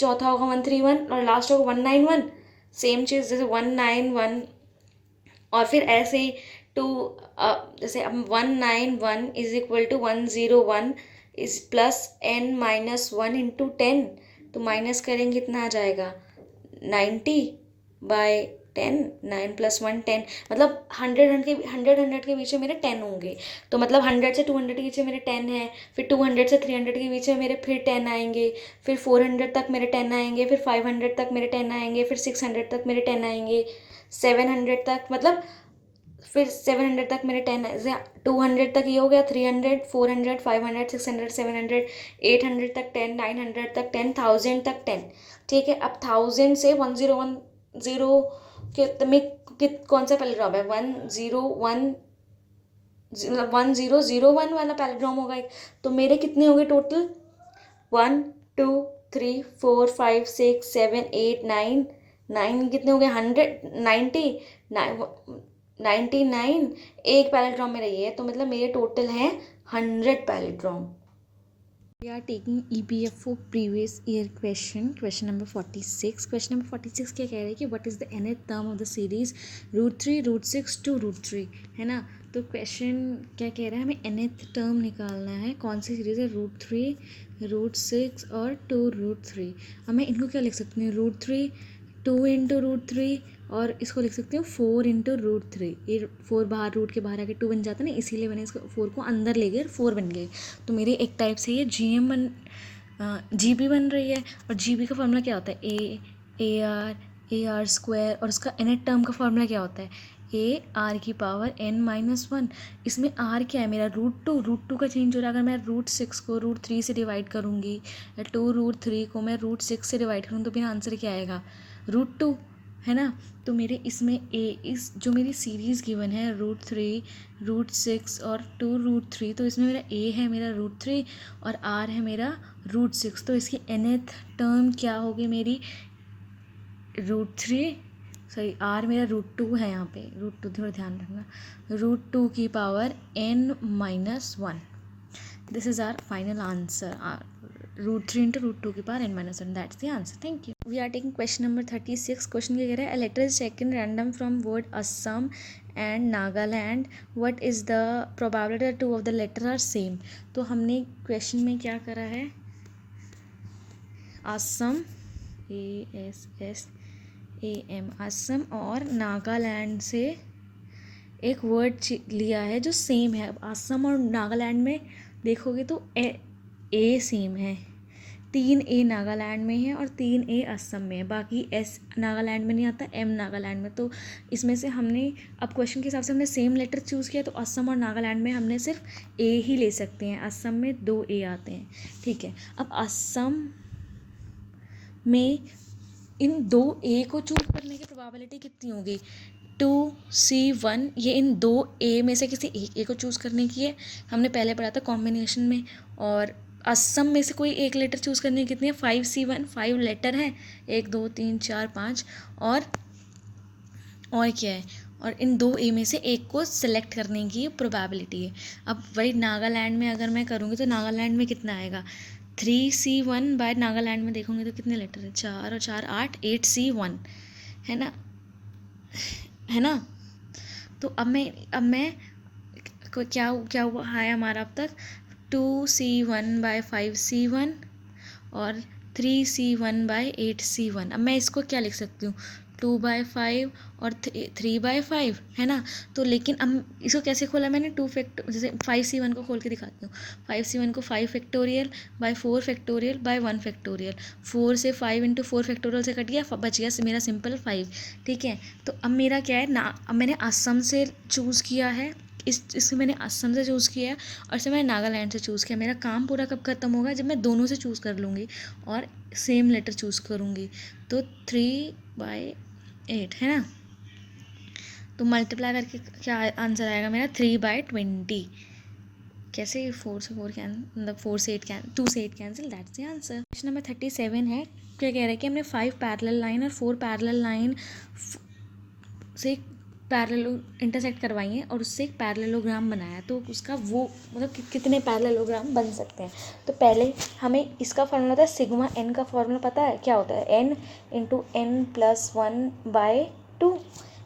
चौथा होगा 131 और लास्ट होगा 191। सेम चीज़ जैसे 191 और फिर ऐसे ही जैसे अब 191 is equal to 101 is plus n minus 1 into 10, तो माइनस करेंगे कितना आ जाएगा 90/10, 9 + 1 10, मतलब 100 के बीच में मेरे 10 होंगे, तो मतलब 100 से 200 के बीच में मेरे 10 है, फिर 200 से 300 के बीच में मेरे फिर 10 आएंगे, फिर 400 तक मेरे 10 आएंगे, फिर 500 तक मेरे 10 आएंगे, फिर 600 तक मेरे 10 आएंगे, 700 तक, मतलब फिर 700 तक मेरे 10, 200 तक ये हो गया, 300, 400, 500, 600, 700, 800 तक 10, 900 तक 10, 1000 तक 10। ठीक है, अब 1000 से 1010 के में कौन सा पैराग्राम है, 1001 वाला पैराग्राम होगा एक। तो मेरे कितने हो गए टोटल, 1 2 3 4 5 6 7 8 9, 9 कितने हो गए, 99। एक पैराग्राम मेरा ये है, तो मतलब मेरे टोटल हैं 100 पैराग्राम। We are taking EPFO previous year question number 46। question number 46 क्या कह रहा है कि what is the nth term of the series √3 √6 to √3, है ना। तो क्वेश्चन क्या कह रहा है, हमें nth टर्म निकालना है, कौन सी सीरीज़ है, √3 √6 और 2 √3। अब मैं इनको क्या लिख सकती हूँ, √3 2 इंटू √3 और इसको लिख सकती हूँ 4 इंटू √3। ये 4 बाहर रूट के बाहर आके 2 बन जाता है ना, इसीलिए मैंने इसको 4 को अंदर ले गए, 4 बन गए। तो मेरे एक टाइप से ये GB बन रही है। और GB का फॉर्मूला क्या होता है, AR स्क्वायर, और उसका nth टर्म का फॉर्मूला क्या होता है, AR की पावर n-1। इसमें R क्या है मेरा, √2 का चेंज हो रहा है। अगर मैं √6 को √3 से डिवाइड करूँगी या 2 √3 को मैं √6 से डिवाइड करूँ, तो मेरा आंसर क्या आएगा, √2, है ना। तो मेरे इसमें इस जो मेरी सीरीज़ गिवन है √3 √6 और 2 √3, तो इसमें मेरा A है मेरा √3 और R है मेरा √6। तो इसकी nth टर्म क्या होगी मेरी, √3, सॉरी R मेरा √2 है, यहाँ पे √2 थोड़ा ध्यान रखना, √2 की power n-1। This is our final answer, √3 into √2 की power n-1, that's the answer. Thank you. We are taking question number 36। Question क्या कह रहा है, a letter is taken random from word Assam and Nagaland, what is the probability that 2 of the letter are same. तो हमने question में क्या करा है, असम ASSAM असम और नागालैंड से एक वर्ड लिया है जो सेम है। अब असम और नागालैंड में देखोगे तो ए सेम है, 3 A नागालैंड में है और 3 A असम में है, बाकी S नागालैंड में नहीं आता, M नागालैंड में। तो इसमें से हमने अब क्वेश्चन के हिसाब से हमने सेम लेटर चूज़ किया, तो असम और नागालैंड में हमने सिर्फ A ही ले सकते हैं, असम में 2 A आते हैं। ठीक है, अब असम में इन 2 A को चूज़ करने की प्रोबेबिलिटी कितनी होगी, 2C1। ये इन 2 A में से किसी एक A को चूज़ करने की है, हमने पहले पढ़ा था कॉम्बिनेशन में। और असम में से कोई एक लेटर चूज़ करने की कितनी है, 5C1, 5 लेटर हैं, 1 2 3 4 5, और क्या है, और इन 2 A में से एक को सिलेक्ट करने की प्रोबेबिलिटी है। अब वही नागालैंड में अगर मैं करूँगी तो नागालैंड में कितना आएगा, 3C1 बाय नागालैंड में देखोगे तो कितने लेटर हैं, 4 और 4 8, 8C1, है ना, है ना। तो अब मैं क्या हुआ है हमारा अब तक, 2C1 बाय 5C1 और 3C1 बाय 8C1। अब मैं इसको क्या लिख सकती हूँ, 2/5 और 3/5, है ना। तो लेकिन अब इसको कैसे खोला मैंने, जैसे 5C1 को खोल के दिखाती हूँ, 5C1 को 5 factorial by 4 factorial by 1 factorial, 4 से 5 इंटू 4 फैक्टोरियल से कट गया, बच गया मेरा सिंपल 5। ठीक है, तो अब मेरा क्या है ना, अब मैंने असम से चूज़ किया है, इससे मैंने असम से चूज़ किया और इससे मैंने नागालैंड से चूज़ किया। मेरा काम पूरा कब ख़त्म होगा, जब मैं दोनों से चूज़ कर लूँगी और सेम लेटर चूज़ करूँगी। तो 3/8, है ना। तो मल्टीप्लाई करके क्या आंसर आएगा मेरा, 3/20। कैसे, 4 से 4 मतलब 4 से 8 2 से 8 cancel, that's the answer. Question number 37 है, क्या कह रहा है कि हमने 5 पैरेलल लाइन और 4 पैरेलल लाइन से पैरेलल इंटरसेक्ट करवाई हैं और उससे एक पैरेललोग्राम बनाया, तो उसका वो मतलब कितने पैरेललोग्राम बन सकते हैं। तो पहले हमें इसका फॉर्मूला था सिग्मा n का फॉर्मूला पता है क्या होता है, n इंटू n+1/2,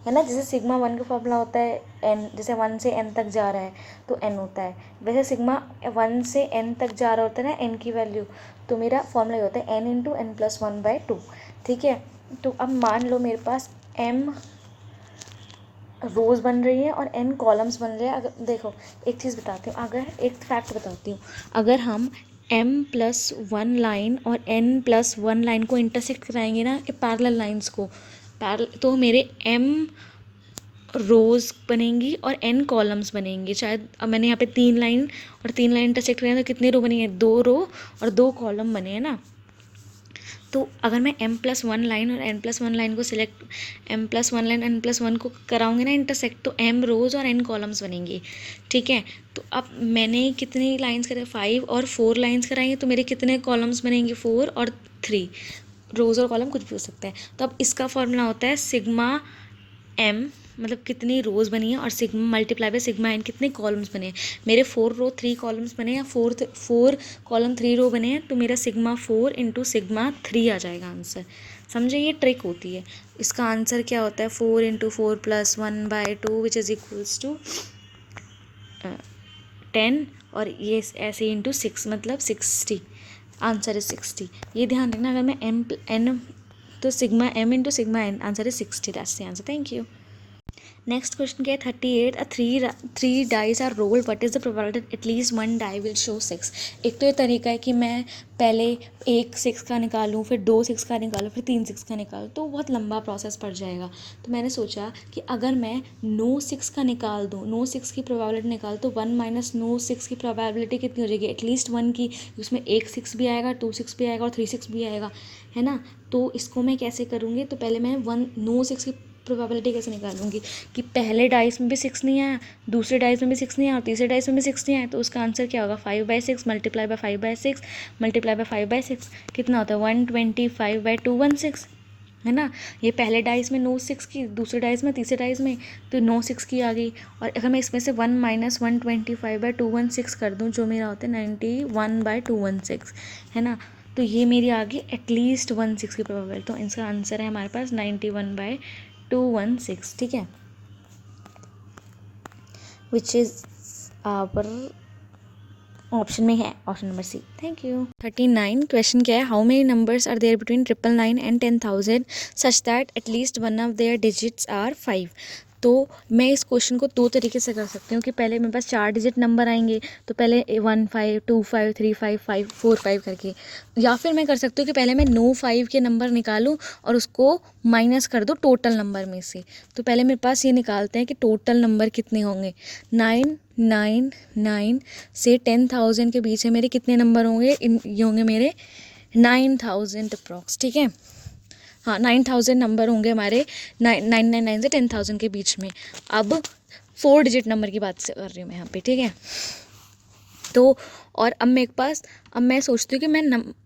है ना। जैसे सिग्मा 1 का फॉर्मूला होता है n, जैसे 1 से n तक जा रहा है तो n होता है, वैसे सिग्मा 1 से n तक जा रहा होता है ना n की वैल्यू, तो मेरा फॉर्मूला होता है n इंटू n+1/2। ठीक है, तो अब मान लो मेरे पास m रोज़ बन रही है और n कॉलम्स बन रहे हैं। अगर देखो एक चीज़ बताती हूँ, अगर एक फैक्ट बताती हूँ, अगर हम m+1 लाइन और n+1 लाइन को इंटरसेक्ट कराएंगे ना पैरेलल लाइंस को, तो मेरे m रोज़ बनेंगी और n कॉलम्स बनेंगे। शायद अब मैंने यहाँ पे 3 लाइन और 3 लाइन इंटरसेक्ट करें तो कितनी रो बनी है, 2 रो और 2 कॉलम बने हैं ना। तो अगर मैं m+1 लाइन और n+1 लाइन को सिलेक्ट, m+1 लाइन n+1 को कराऊंगी ना इंटरसेक्ट, तो m रोज़ और n कॉलम्स बनेंगी। ठीक है, तो अब मैंने कितनी लाइंस कराई, 5 और 4 लाइंस कराई हैं, तो मेरे कितने कॉलम्स बनेंगे, 4 और 3। रोज़ और कॉलम कुछ भी हो सकता है। तो अब इसका फॉर्मूला होता है सिग्मा m, मतलब कितनी रोज़ बनी है, और sigma multiply by sigma n कितने कॉलम्स बने हैं। मेरे 4 रो 3 कॉलम्स बने हैं, 4 कॉलम 3 रो बने हैं, तो मेरा सिग्मा 4 इंटू सिग्मा 3 आ जाएगा आंसर। समझे, ये ट्रिक होती है। इसका आंसर क्या होता है, 4 into 4 plus 1/2 which is equals to 10, और ये ऐसे इंटू 6 मतलब 60। Answer is 60। ये ध्यान रखना, अगर मैं n तो sigma m into sigma n, answer is 60। That's the answer. Thank you. Next question क्या है, 38 three dice are rolled, what is the probability at least 1 die will show 6। एक तो ये तरीका है कि मैं पहले 1 6 का निकालूँ, फिर 2 6 का निकालूँ, फिर 3 6 का निकालूँ, तो बहुत लंबा प्रोसेस पड़ जाएगा। तो मैंने सोचा कि अगर मैं 9 6 का निकाल दूँ, 9 6 की प्रोबेबिलिटी निकाल, तो 1 माइनस 9 6 की प्रोबेबिलिटी कितनी हो जाएगी, एटलीस्ट 1 की। उसमें 1 6 भी आएगा, 2 6 भी आएगा और 3 6 भी आएगा, है ना। तो इसको मैं कैसे करूँगी, तो पहले मैं 9 6 की प्रोबेबिलिटी कैसे निकालूंगी कि पहले डाइस में भी 6 नहीं आया, दूसरे डाइस में भी 6 नहीं आया और तीसरे डाइस में भी 6 नहीं आया, तो उसका आंसर क्या होगा, 5/6 मल्टीप्लाई बाय 5/6 मल्टीप्लाई बाय 5/6 कितना होता है, 125/216, है ना। ये पहले डाइस में 9 6 की, दूसरे डाइस में, तीसरे डाइस में तो 9 6 की आ गई। और अगर मैं इसमें से 1 माइनस 125/216 कर दूँ, जो मेरा होता है 91/216, है ना। तो ये मेरी आ गई एटलीस्ट 1 6 की प्रोबेबिलिटी। तो इसका आंसर है हमारे पास 91/216। ठीक है, विच इज़ आवर ऑप्शन में है, option number C. Thank you. 39 question क्या है, how many numbers are there between 999 and 10,000 such that at least one of their digits are 5। तो मैं इस क्वेश्चन को 2 तरीके से कर सकती हूँ कि पहले मेरे पास 4 डिजिट नंबर आएंगे, तो पहले 1 5 2 5 3 5 5 4 5 करके, या फिर मैं कर सकती हूँ कि पहले मैं 9 5 के नंबर निकालूँ और उसको माइनस कर दूँ टोटल नंबर में से। तो पहले मेरे पास ये निकालते हैं कि टोटल नंबर कितने होंगे, 999 से 10,000 के बीच में मेरे कितने नंबर होंगे, ये होंगे मेरे 9,000 अप्रॉक्स। ठीक है, हाँ 9,000 नंबर होंगे हमारे 999 से 10,000 के बीच में। अब 4 डिजिट नंबर की बात कर रही हूँ मैं यहाँ पे। ठीक है, तो और अब मेरे पास, अब मैं सोचती हूँ कि मैं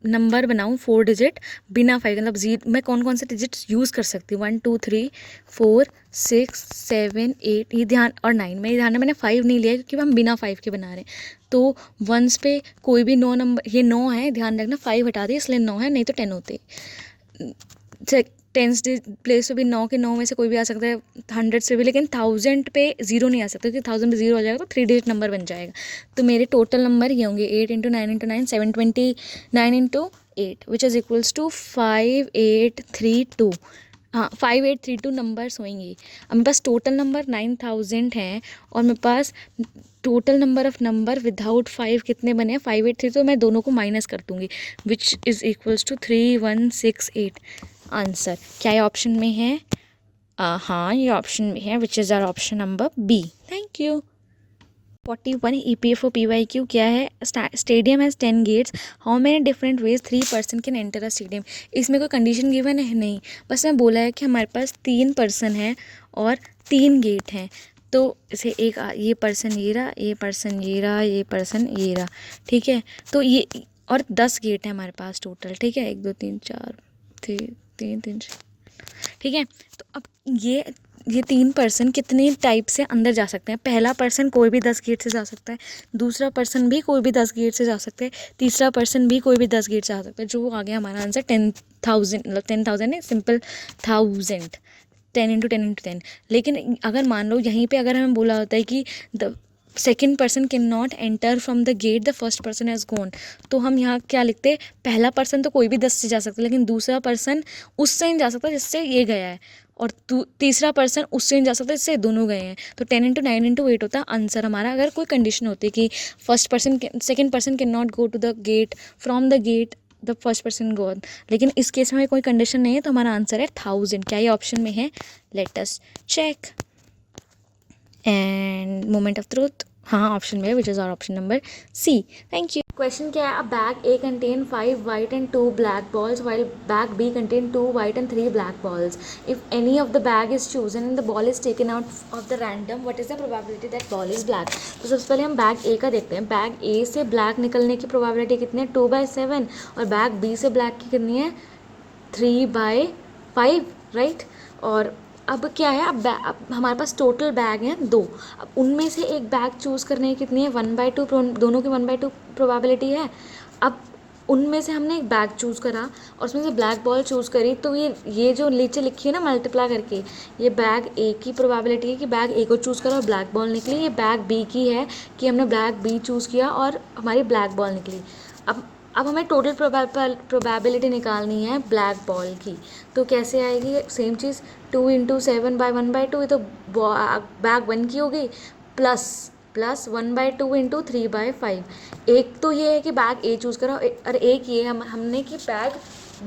नंबर बनाऊँ 4 डिजिट बिना 5, मतलब जीरो। मैं कौन कौन से डिजिट्स यूज़ कर सकती हूँ, 1 2 3 4 6 7 8, ये ध्यान, और 9 में ध्यान है मैंने 5 नहीं लिया क्योंकि हम बिना 5 के बना रहे हैं। तो वंस पे कोई भी 9 नंबर, ये 9 है, ध्यान रखना 5 हटा दिए इसलिए 9 है, नहीं तो 10 होते। टेंस प्लेस पे भी 9 के 9 में से कोई भी आ सकता है, 100 से भी, लेकिन 1000 पे 0 नहीं आ सकता क्योंकि 1000 पे 0 हो जाएगा तो 3 डिजिट नंबर बन जाएगा। तो मेरे टोटल नंबर ये होंगे 8 into 9 into 9 729 into 8 which is equals to 5832। हाँ 5832 नंबर्स होंगे। अब मेरे पास टोटल नंबर 9000 हैं और मेरे पास total number of number without 5 कितने बने हैं, 583। तो मैं दोनों को माइनस कर दूँगी which is equals to 3168। Answer क्या ये ऑप्शन में है, हाँ ये ऑप्शन में है, which is our option number B. Thank you. 41 EPFO PYQ क्या है, stadium has 10 gates, how many different ways 3 person can enter a stadium. इसमें कोई कंडीशन गिवन है नहीं, बस मैं बोला है कि हमारे पास 3 पर्सन हैं और 3 गेट हैं। तो इसे एक ये पर्सन ये रहा, ये पर्सन ये रहा, ये पर्सन ये रहा। ठीक है, तो ये और 10 गेट है हमारे पास टोटल। ठीक है, 1 2 3 4 3 3 ठीक है। तो अब ये 3 पर्सन कितने टाइप से अंदर जा सकते हैं, पहला पर्सन कोई भी 10 गेट से जा सकता है, दूसरा पर्सन भी कोई भी 10 गेट से जा सकता है, तीसरा पर्सन भी कोई भी 10 गेट से आ सकता है। जो आ गया हमारा आंसर 10,000, मतलब 10,000 है, सिंपल 1000, 10 इंटू 10 इंटू 10। लेकिन अगर मान लो यहीं पे अगर हमें बोला होता है कि the second person can not enter from the gate, the first person has gone, तो हम यहाँ क्या लिखते, पहला पर्सन तो कोई भी 10 से जा सकता है, लेकिन दूसरा पर्सन उससे नहीं जा सकता जिससे ये गया है, और तीसरा पर्सन उससे नहीं जा सकता जिससे दोनों गए हैं। तो 10 इंटू 9 इंटू 8 होता है आंसर हमारा। अगर कोई कंडीशन होती है कि first person second person can not go to the gate, from the gate the first person gone, लेकिन इस केस में कोई कंडीशन नहीं है, तो हमारा आंसर है 1000। क्या ये ऑप्शन में है, let us check. And moment of truth हाँ ऑप्शन में, which is our option number C. Thank you. Question क्या है? A bag a contain 5 white and 2 black balls while bag B contain 2 white and 3 black balls. If any of the bag is chosen and the ball is taken out of the random, what is the probability that ball is black? तो सबसे पहले हम bag ए का देखते हैं. Bag ए से black निकलने की प्रोबेबिलिटी कितनी है? 2/7. और बैग बी से ब्लैक की कितनी है? 3/5, राइट. और अब क्या है? अब हमारे पास टोटल बैग हैं 2. अब उनमें से एक बैग चूज़ करने की कितनी है? 1/2. दोनों की 1/2 प्रोबेबिलिटी है. अब उनमें से हमने एक बैग चूज़ करा और उसमें से ब्लैक बॉल चूज़ करी, तो ये जो नीचे लिखी है ना मल्टीप्लाई करके, ये बैग ए की प्रोबेबिलिटी है कि बैग ए को चूज़ करा और ब्लैक बॉल निकली. ये बैग बी की है कि हमने ब्लैक बी चूज़ किया और हमारी ब्लैक बॉल निकली. अब हमें टोटल प्रोबेबिलिटी निकालनी है ब्लैक बॉल की. तो कैसे आएगी? सेम चीज़, 2 × 7/1/2, ये तो बैग 1 की हो गई, प्लस 1/2 × 3/5. एक तो ये है कि बैग ए चूज़ करा और एक ये हमने कि बैग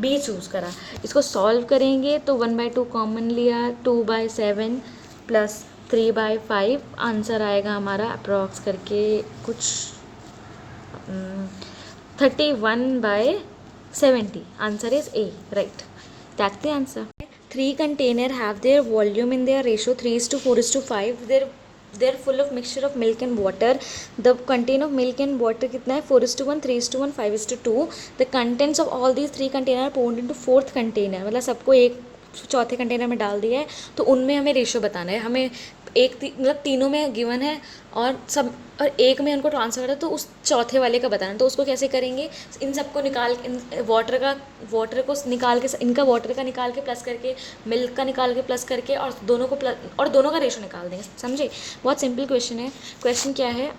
बी चूज़ करा. इसको सॉल्व करेंगे तो 1/2 कॉमन लिया, 2/7 प्लस 3/5. आंसर आएगा हमारा अप्रॉक्स करके कुछ 31/70. Answer is A, right. That's the answer. 3 container have their volume in their ratio 3:4:5. They're full of mixture of milk and water. The content of milk and water कितना है? 4:1, 3:1, 5:2. The contents of all these 3 container are poured into 4th container. मतलब सबको एक चौथे container में डाल दिया है. तो उनमें हमें रेशो बताना है. हमें मतलब तीनों में गिवन है और एक में उनको ट्रांसफर है, तो उस चौथे वाले का बताना. तो उसको कैसे करेंगे? इन सबको निकाल वाटर को निकाल के, इनका वाटर का निकाल के प्लस करके, मिल्क का निकाल के प्लस करके, और दोनों का रेशो निकाल देंगे. समझे? बहुत सिंपल क्वेश्चन है. क्वेश्चन क्या है?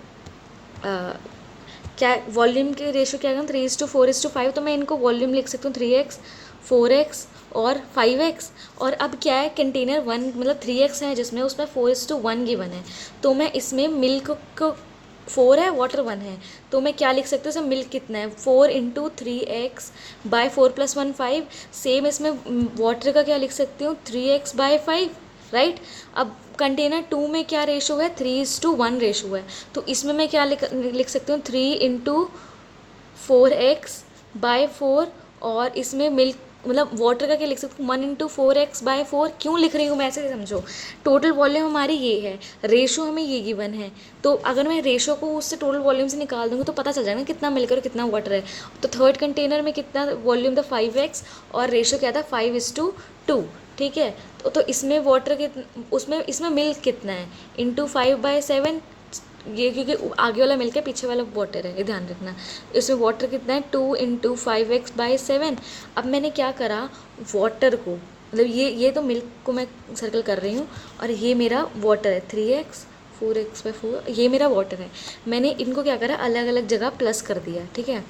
क्या वॉल्यूम के रेशो क्या है? 3:4:5. तो मैं इनको वॉल्यूम लिख सकती हूँ 3x, 4x और 5x. और अब क्या है? कंटेनर 1 मतलब 3x है जिसमें, उसमें 4:1 गिवन है. तो मैं इसमें मिल्क को 4 है, वाटर 1 है, तो मैं क्या लिख सकती हूँ? इसमें मिल्क कितना है? 4 × 3x/4 + 1 5. सेम इसमें वाटर का क्या लिख सकती हूँ? 3x/5, right. अब कंटेनर 2 में क्या रेशो है? 3:1 रेशो है. तो इसमें मैं क्या लिख सकती हूँ? 3 × 4x/4. और इसमें मिल्क मतलब वाटर का क्या लिख सकती हूँ? 1 × 4x/4. क्यों लिख रही हूँ मैं? ऐसे समझो. टोटल वॉल्यूम हमारी ये है, रेशो हमें ये गिवन है. तो अगर मैं रेशो को उससे टोटल वॉल्यूम से निकाल दूँगी तो पता चल जाएगा कितना मिल्क और कितना वाटर है. तो थर्ड कंटेनर में कितना वॉल्यूम था? 5x और रेशो क्या था? 5:2. ठीक है. तो इसमें वाटर कितना, इसमें मिल्क कितना है? × 5/7. ये क्योंकि आगे वाला मिल्क है, पीछे वाला वाटर है, ये ध्यान रखना. इसमें वाटर कितना है? 2 × 5x/7. अब मैंने क्या करा? वाटर को मतलब ये तो मिल्क को मैं सर्कल कर रही हूँ और ये मेरा वाटर है 3x, 4x/4. ये मेरा वाटर है. मैंने इनको क्या करा? अलग अलग जगह प्लस कर दिया. ठीक है,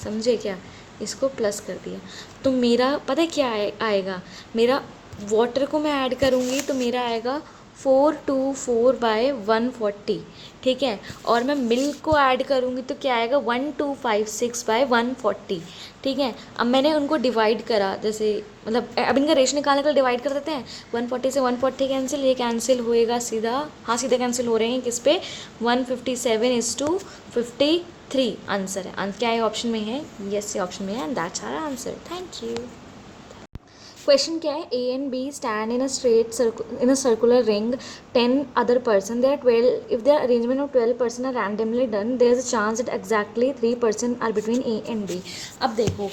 समझे क्या? इसको प्लस कर दिया. तो मेरा पता है क्या आएगा? मेरा वाटर को मैं ऐड करूँगी तो मेरा आएगा 424/140. ठीक है. और मैं मिल्क को ऐड करूँगी तो क्या आएगा? 1256/140. ठीक है. अब मैंने उनको डिवाइड करा, जैसे मतलब अब इनका रेशो निकालने के लिए डिवाइड कर देते हैं. 140 से 140 कैंसिल, ये कैंसिल होएगा सीधा. हाँ, सीधे कैंसिल हो रहे हैं. किस पे? 157:53. आंसर है. क्या है? ऑप्शन में है. यस, ये ऑप्शन में है. And that's our answer. Thank you. Question क्या है? A and B stand in a circular ring. 10 other person. There are 12. If the arrangement of 12 person are randomly done, there is a chance that exactly 3 person are between A and B. अब देखो,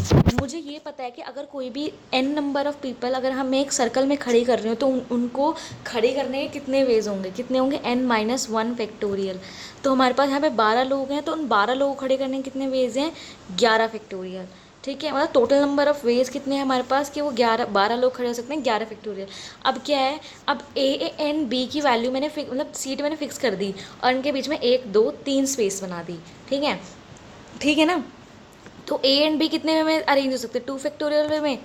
मुझे ये पता है कि अगर कोई भी n नंबर ऑफ पीपल अगर हम एक सर्कल में खड़ी कर रहे हो तो उनको खड़ी करने के कितने वेज होंगे? कितने होंगे? n-1 तो हमारे पास यहाँ पे 12 लोग हैं, तो उन 12 लोगों को खड़े करने के कितने वेज हैं? 11. ठीक है. मतलब टोटल नंबर ऑफ वेज कितने हैं हमारे पास कि वो 12 लोग खड़े हो सकते हैं. 11. अब क्या है? अब A and B की वैल्यू मैंने मतलब सीट मैंने फिक्स कर दी और इनके बीच में 1 2 3 स्पेस बना दी. ठीक है. ठीक है ना. तो A and B कितने वे में अरेंज हो सकते हैं? 2 वे में,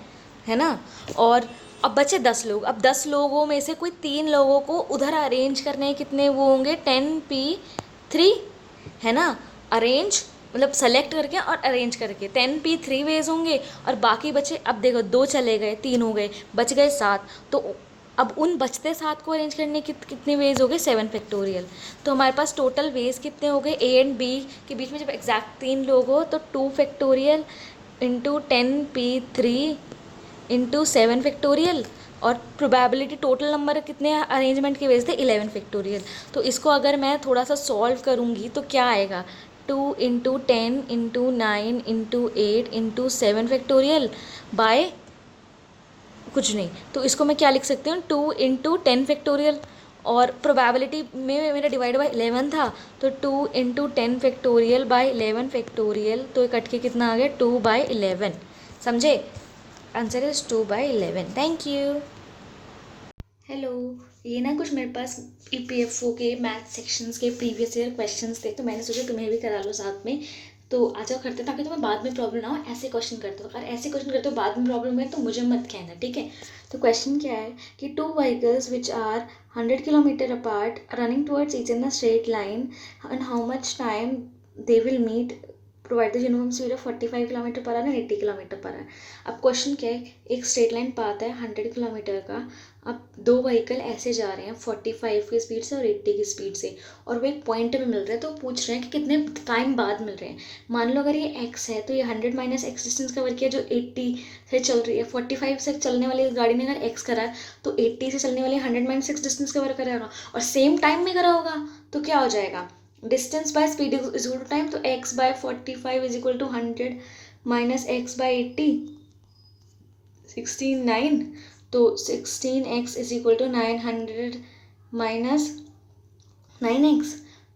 है ना. और अब बचे 10 लोग. अब 10 लोगों में से कोई 3 लोगों को उधर अरेंज करने कितने वो होंगे? 10p3, है ना. अरेंज मतलब सेलेक्ट करके और अरेंज करके 10p3 वेज होंगे. और बाकी बचे, अब देखो 2 चले गए, 3 हो गए, बच गए 7. तो अब उन बचते 7 को अरेंज करने के कितने वेज हो गए, 7 फैक्टोरियल। तो हमारे पास टोटल वेज कितने हो गए, ए एंड बी के बीच में जब एग्जैक्ट 3 लोग हो तो 2 factorial into 10p3 into 7 factorial, और प्रोबेबिलिटी टोटल नंबर कितने अरेंजमेंट के वेज थे, 11 फैक्टोरियल। तो इसको अगर मैं थोड़ा सा सॉल्व करूँगी तो क्या आएगा, 2 into 10 into 9 into 8 into 7 factorial by कुछ नहीं। तो इसको मैं क्या लिख सकती हूँ, 2 इंटू 10 फैक्टोरियल, और प्रोबेबिलिटी में मेरा डिवाइड बाय 11 था, तो 2 इंटू 10 फैक्टोरियल बाय 11 फैक्टोरियल, तो कट के कितना आ गया, 2/11। समझे, answer is 2/11। Thank you. Hello, ये ना कुछ मेरे पास EPFO के मैथ सेक्शंस के प्रीवियस ईयर क्वेश्चंस थे, तो मैंने सोचा तुम्हें भी करा लो साथ में। तो आ जाओ करते, ताकि तुम्हें बाद में प्रॉब्लम ना हो। ऐसे क्वेश्चन करते हो, और ऐसे क्वेश्चन करते हो बाद में प्रॉब्लम है तो मुझे मत कहना, ठीक है। तो क्वेश्चन क्या है कि 2 vehicles which are 100 kilometre apart running towards each in a straight line, and how much time they will meet, provide the uniform speed of 45 kilometre per hour and 80 kilometre per hour. अब question क्या है, एक straight line path है 100 kilometre का। अब 2 vehicle ऐसे जा रहे हैं 45 की स्पीड से और 80 की स्पीड से, और वो एक पॉइंट में मिल रहे हैं। तो पूछ रहे हैं कि कितने टाइम बाद मिल रहे हैं। मान लो अगर ये x है तो ये 100 माइनस x डिस्टेंस कवर किया जो 80 से चल रही है। 45 से चलने वाली गाड़ी ने अगर x करा है तो 80 से चलने वाली 100 माइनस x डिस्टेंस कवर करेगा, और सेम टाइम में करा होगा। तो क्या हो जाएगा, distance by speed is equal to time. तो x/45 is equal to 100 minus x/80, 16 तो 16x is equal to 900 minus 9x,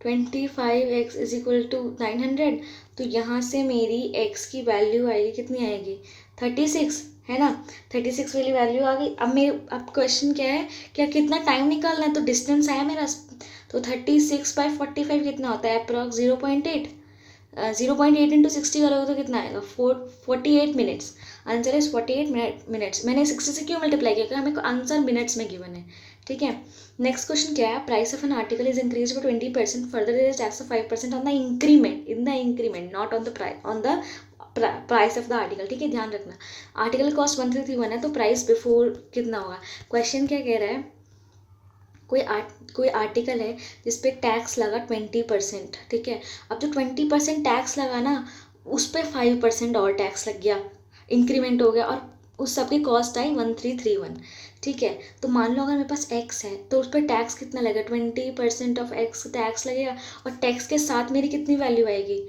25x is equal to 900। तो यहाँ से मेरी x की वैल्यू आएगी, कितनी आएगी, 36, है ना। 36 वाली वैल्यू आ गई। अब क्वेश्चन क्या है, क्या कितना टाइम निकालना है, तो डिस्टेंस आया मेरा। तो 36/45 कितना होता है, अप्रॉक्स 0.8। 0.8 इंटू 60 करोगे तो कितना आएगा, 48 मिनट्स। Answer is 48 minutes. मैंने 60 से क्यों मल्टीप्लाई किया, हमें आंसर मिनट्स में गिवन है, ठीक है। नेक्स्ट क्वेश्चन क्या है, price of an article is increase by 20%, further there is tax of 5% on the increment, in the increment, not on the price, on the price of the article, ठीक है, ध्यान रखना। Article cost 1331 है, तो price before कितना होगा। Question क्या कह रहा है, कोई आर्टिकल है जिस पे टैक्स लगा 20%, ठीक है। अब जो 20% टैक्स लगा ना, उस पर 5% और टैक्स लग गया, इंक्रीमेंट हो गया, और उस सब की कॉस्ट आई 1331, ठीक है। तो मान लो अगर मेरे पास x है तो उस पर टैक्स कितना लगेगा, 20% ऑफ x टैक्स लगेगा, और टैक्स के साथ मेरी कितनी वैल्यू आएगी,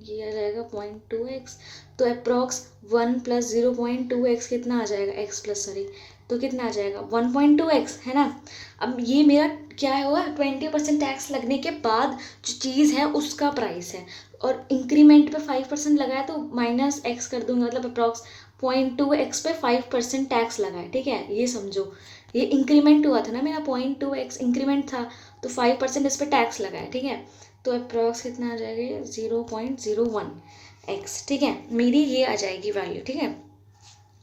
ये आ जाएगा 0.2x। तो अप्रॉक्स 1 प्लस 0.2x कितना आ जाएगा, x प्लस सॉरी, तो कितना आ जाएगा 1.2x, है ना। अब ये मेरा क्या है हुआ, 20% टैक्स लगने के बाद जो चीज़ है उसका प्राइस है, और इंक्रीमेंट पे 5% लगाया तो माइनस x कर दूंगा, मतलब अप्रॉक्स 0.2x पे 5% टैक्स लगा है, ठीक है। ये समझो, ये इंक्रीमेंट हुआ था ना मेरा, 0.2x इंक्रीमेंट था, तो 5% इस पर टैक्स लगा है, ठीक है। तो अप्रॉक्स कितना आ जाएगा, 0.01x, ठीक है। मेरी ये आ जाएगी वैल्यू, ठीक है।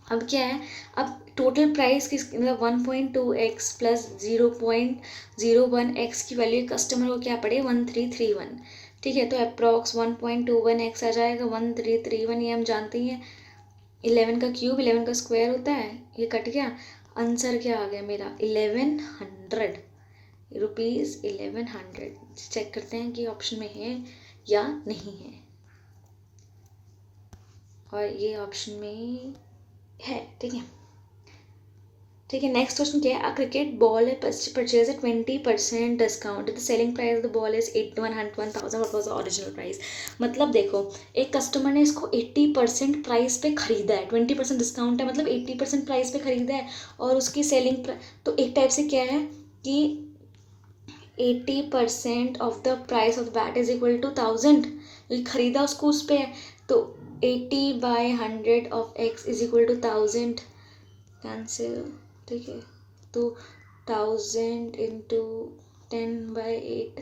अब क्या है, अब टोटल प्राइस की मतलब 1.2x प्लस 0.01x की वैल्यू कस्टमर को क्या पड़े, 1331, ठीक है। तो अप्रॉक्स 1.21x आ जाएगा, 1331 ये हम जानते ही हैं। 11 का क्यूब 11 का स्क्वायर होता है, ये कट गया। आंसर क्या आ गया मेरा, 1100 रुपीज़, 1100। चेक करते हैं कि ऑप्शन में है या नहीं है, और ये ऑप्शन में है, ठीक है। ठीक है, नेक्स्ट क्वेश्चन क्या है, अ क्रिकेट बॉल है purchase at 20% discount, the selling price of the ball is 81,000, what was the original price. मतलब देखो, एक कस्टमर ने इसको 80% प्राइस पे खरीदा है, 20% डिस्काउंट है मतलब 80% प्राइस पे खरीदा है, और उसकी सेलिंग तो एक टाइप से क्या है कि 80% of the price of the bat is equal to 1000, खरीदा उसको उस पर है, तो 80/100 of x is equal to 1000, cancel, ठीक है। तो 1000 इंटू 10/8,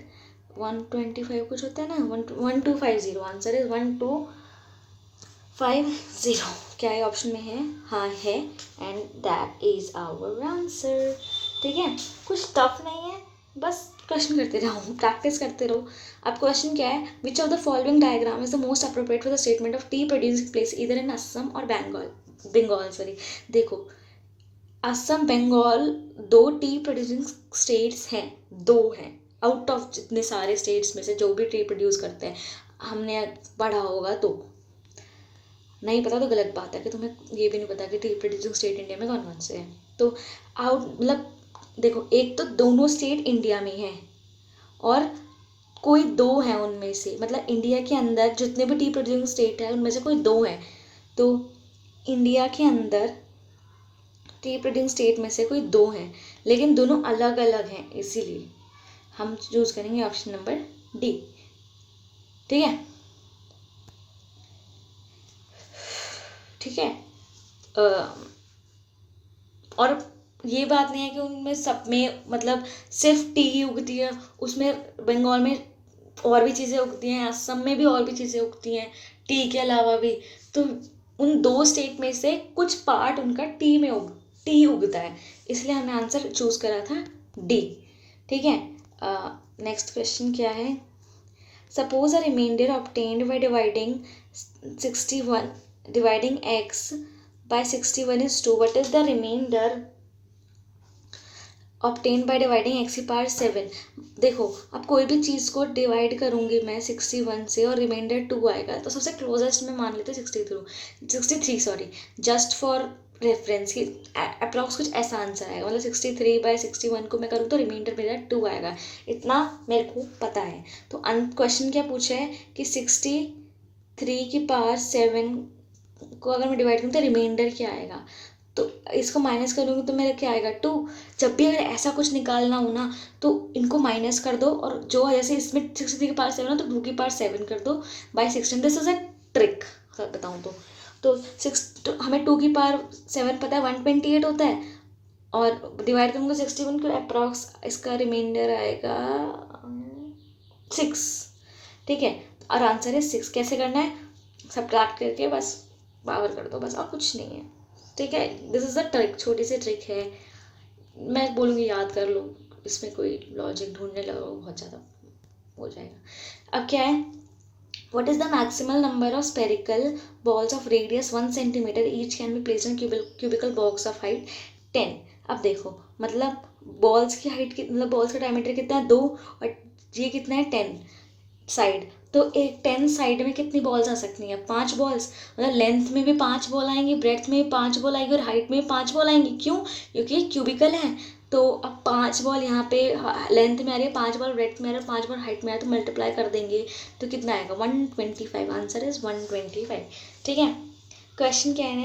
125 कुछ होता है ना, 1250, आंसर इज 1250। क्या ये ऑप्शन में है, हाँ है, and that is our answer, ठीक है। कुछ टफ नहीं है, बस क्वेश्चन करते रहो, प्रैक्टिस करते रहो। अब क्वेश्चन क्या है, which of the following diagram is the most appropriate for the statement of tea producing place either in Assam और बंगाल सॉरी। देखो, Assam Bengal 2 tea producing states हैं, 2 हैं आउट ऑफ जितने सारे स्टेट्स में से जो भी टी प्रोड्यूस करते हैं, हमने पढ़ा होगा तो। नहीं पता तो गलत बात है कि तुम्हें ये भी नहीं पता कि टी प्रोड्यूसिंग स्टेट इंडिया में कौन कौन से हैं। तो आउट मतलब देखो, एक तो दोनों स्टेट इंडिया में हैं और कोई 2 हैं उनमें से, मतलब इंडिया के अंदर जितने भी टी प्रोड्यूसिंग स्टेट है उनमें से कोई 2 हैं। तो इंडिया के अंदर टी प्रोड्यूसिंग स्टेट में से कोई 2 हैं, लेकिन दोनों अलग अलग हैं, इसीलिए हम चूज करेंगे ऑप्शन नंबर डी। ठीक है, ठीक है। और ये बात नहीं है कि उनमें सब में मतलब सिर्फ टी ही उगती है, उसमें बंगाल में और भी चीज़ें उगती हैं, असम में भी और भी चीज़ें उगती हैं टी के अलावा भी। तो उन 2 स्टेट में से कुछ पार्ट उनका टी उगता है, इसलिए हमने आंसर चूज करा था डी। ठीक है, नेक्स्ट क्वेश्चन क्या है। Suppose a remainder obtained by dividing x by 61 is 2. What is the remainder obtain by dividing x की पावर 7। देखो, अब कोई भी चीज़ को डिवाइड करूँगी मैं 61 से और रिमाइंडर 2 आएगा, तो सबसे क्लोजेस्ट में मान लेते 63 सॉरी, जस्ट फॉर रेफरेंस की अप्रॉक्स कुछ ऐसा आंसर आएगा। मतलब 63/61 को मैं करूँ तो रिमाइंडर मेरा 2 आएगा, इतना मेरे को पता है। तो क्वेश्चन क्या पूछा है कि 63 की पावर 7 को अगर मैं डिवाइड करूँ तो रिमाइंडर क्या आएगा, तो इसको माइनस करूँगी तो मेरा क्या आएगा 2। जब भी अगर ऐसा कुछ निकालना हो ना तो इनको माइनस कर दो, और जो जैसे इसमें 63 की पावर 7 है तो 2 की पावर 7 कर दो by 16। This is a trick बताऊँ तो हमें 2 की पावर 7 पता है 128 होता है, और डिवाइड करूँगा 61 को अप्रॉक्स इसका रिमाइंडर आएगा 6। ठीक है, और आंसर है 6। कैसे करना है, सब्ट्रैक्ट करके बस पावर कर दो, बस और कुछ नहीं है। ठीक है, दिस इज़ अ ट्रिक, छोटी सी ट्रिक है, मैं बोलूँगी याद कर लो, इसमें कोई लॉजिक ढूंढने लगो बहुत ज़्यादा हो जाएगा। अब क्या है, what is the maximal number of spherical balls of radius 1 centimeter each can be placed in cubical box of height 10। अब देखो, मतलब बॉल्स की हाइट मतलब बॉल्स का डायमीटर कितना है 2, और ये कितना है 10 साइड, तो एक 10 साइड में कितनी बॉल्स आ सकती हैं, 5 बॉल्स। मतलब लेंथ में भी 5 बॉल आएंगी, ब्रेड्थ में भी 5 बॉल आएंगी, और हाइट में भी 5 बॉल आएंगी। क्यों, क्योंकि क्यूबिकल है। तो अब 5 बॉल यहाँ पे लेंथ में आ रही है, 5 बॉल ब्रेड्थ में आ रहा है, 5 बॉल हाइट में आ रहा है, तो मल्टीप्लाई कर देंगे तो कितना आएगा 125। Answer is 125। ठीक है, क्वेश्चन क्या है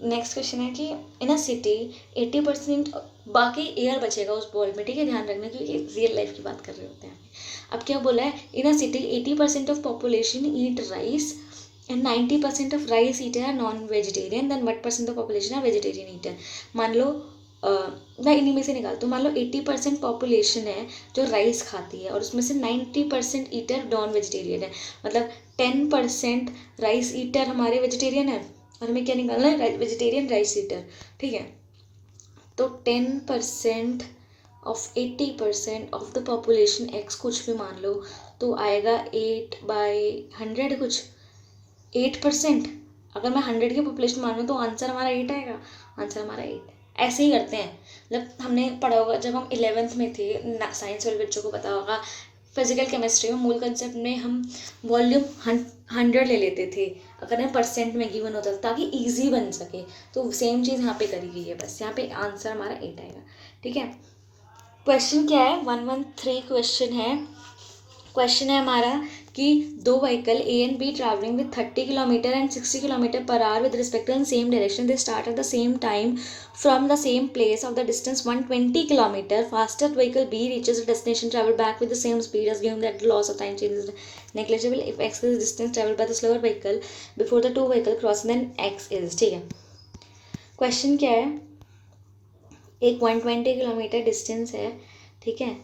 नेक्स्ट क्वेश्चन है कि इन अ सिटी 80% बाकी एयर बचेगा उस बॉल में। ठीक है, ध्यान रखना क्योंकि रियल लाइफ की बात कर रहे होते हैं। अब क्या बोला है, in a city 80% of population eat rice and 90% of rice eater are non vegetarian, then what % of population are vegetarian eater. मान लो मैं इन्हीं में से निकालता हूँ, मान लो 80% पॉपुलेशन है जो राइस खाती है, और उसमें से 90% ईटर नॉन वेजिटेरियन है, मतलब 10% राइस ईटर हमारे वेजिटेरियन है, और हमें क्या निकालना है, वेजिटेरियन राइस ईटर। ठीक है, तो 10% of 80% of the population x कुछ भी मान लो, तो आएगा 8/100 कुछ 8%। अगर मैं 100 की पॉपुलेशन मानूँ तो आंसर हमारा 8 आएगा, आंसर हमारा 8। ऐसे ही करते हैं, मतलब हमने पढ़ा होगा जब हम 11th में थे, साइंस वाले बच्चों को पता होगा, फिजिकल केमिस्ट्री में मूल कंसेप्ट में हम वॉल्यूम 100 ले लेते थे अगर हमें परसेंट में गिवन होता था, ताकि इजी बन सके। तो सेम चीज़ यहाँ पे करी गई है, बस यहाँ पे आंसर हमारा 8 आएगा। ठीक है, क्वेश्चन क्या है, 113 क्वेश्चन है हमारा कि 2 vehicle A and B travelling with 30 kilometre and 60 kilometre per hour with respect in same direction, they start at the same time from the same place of the distance 120 kilometre. Faster vehicle B reaches the destination travel back with the same speed as given that loss of time change is negligible if x is distance travel by the slower vehicle before the 2 vehicle cross then x is. ठीक है, question क्या है, एक 120 kilometre distance है। ठीक है,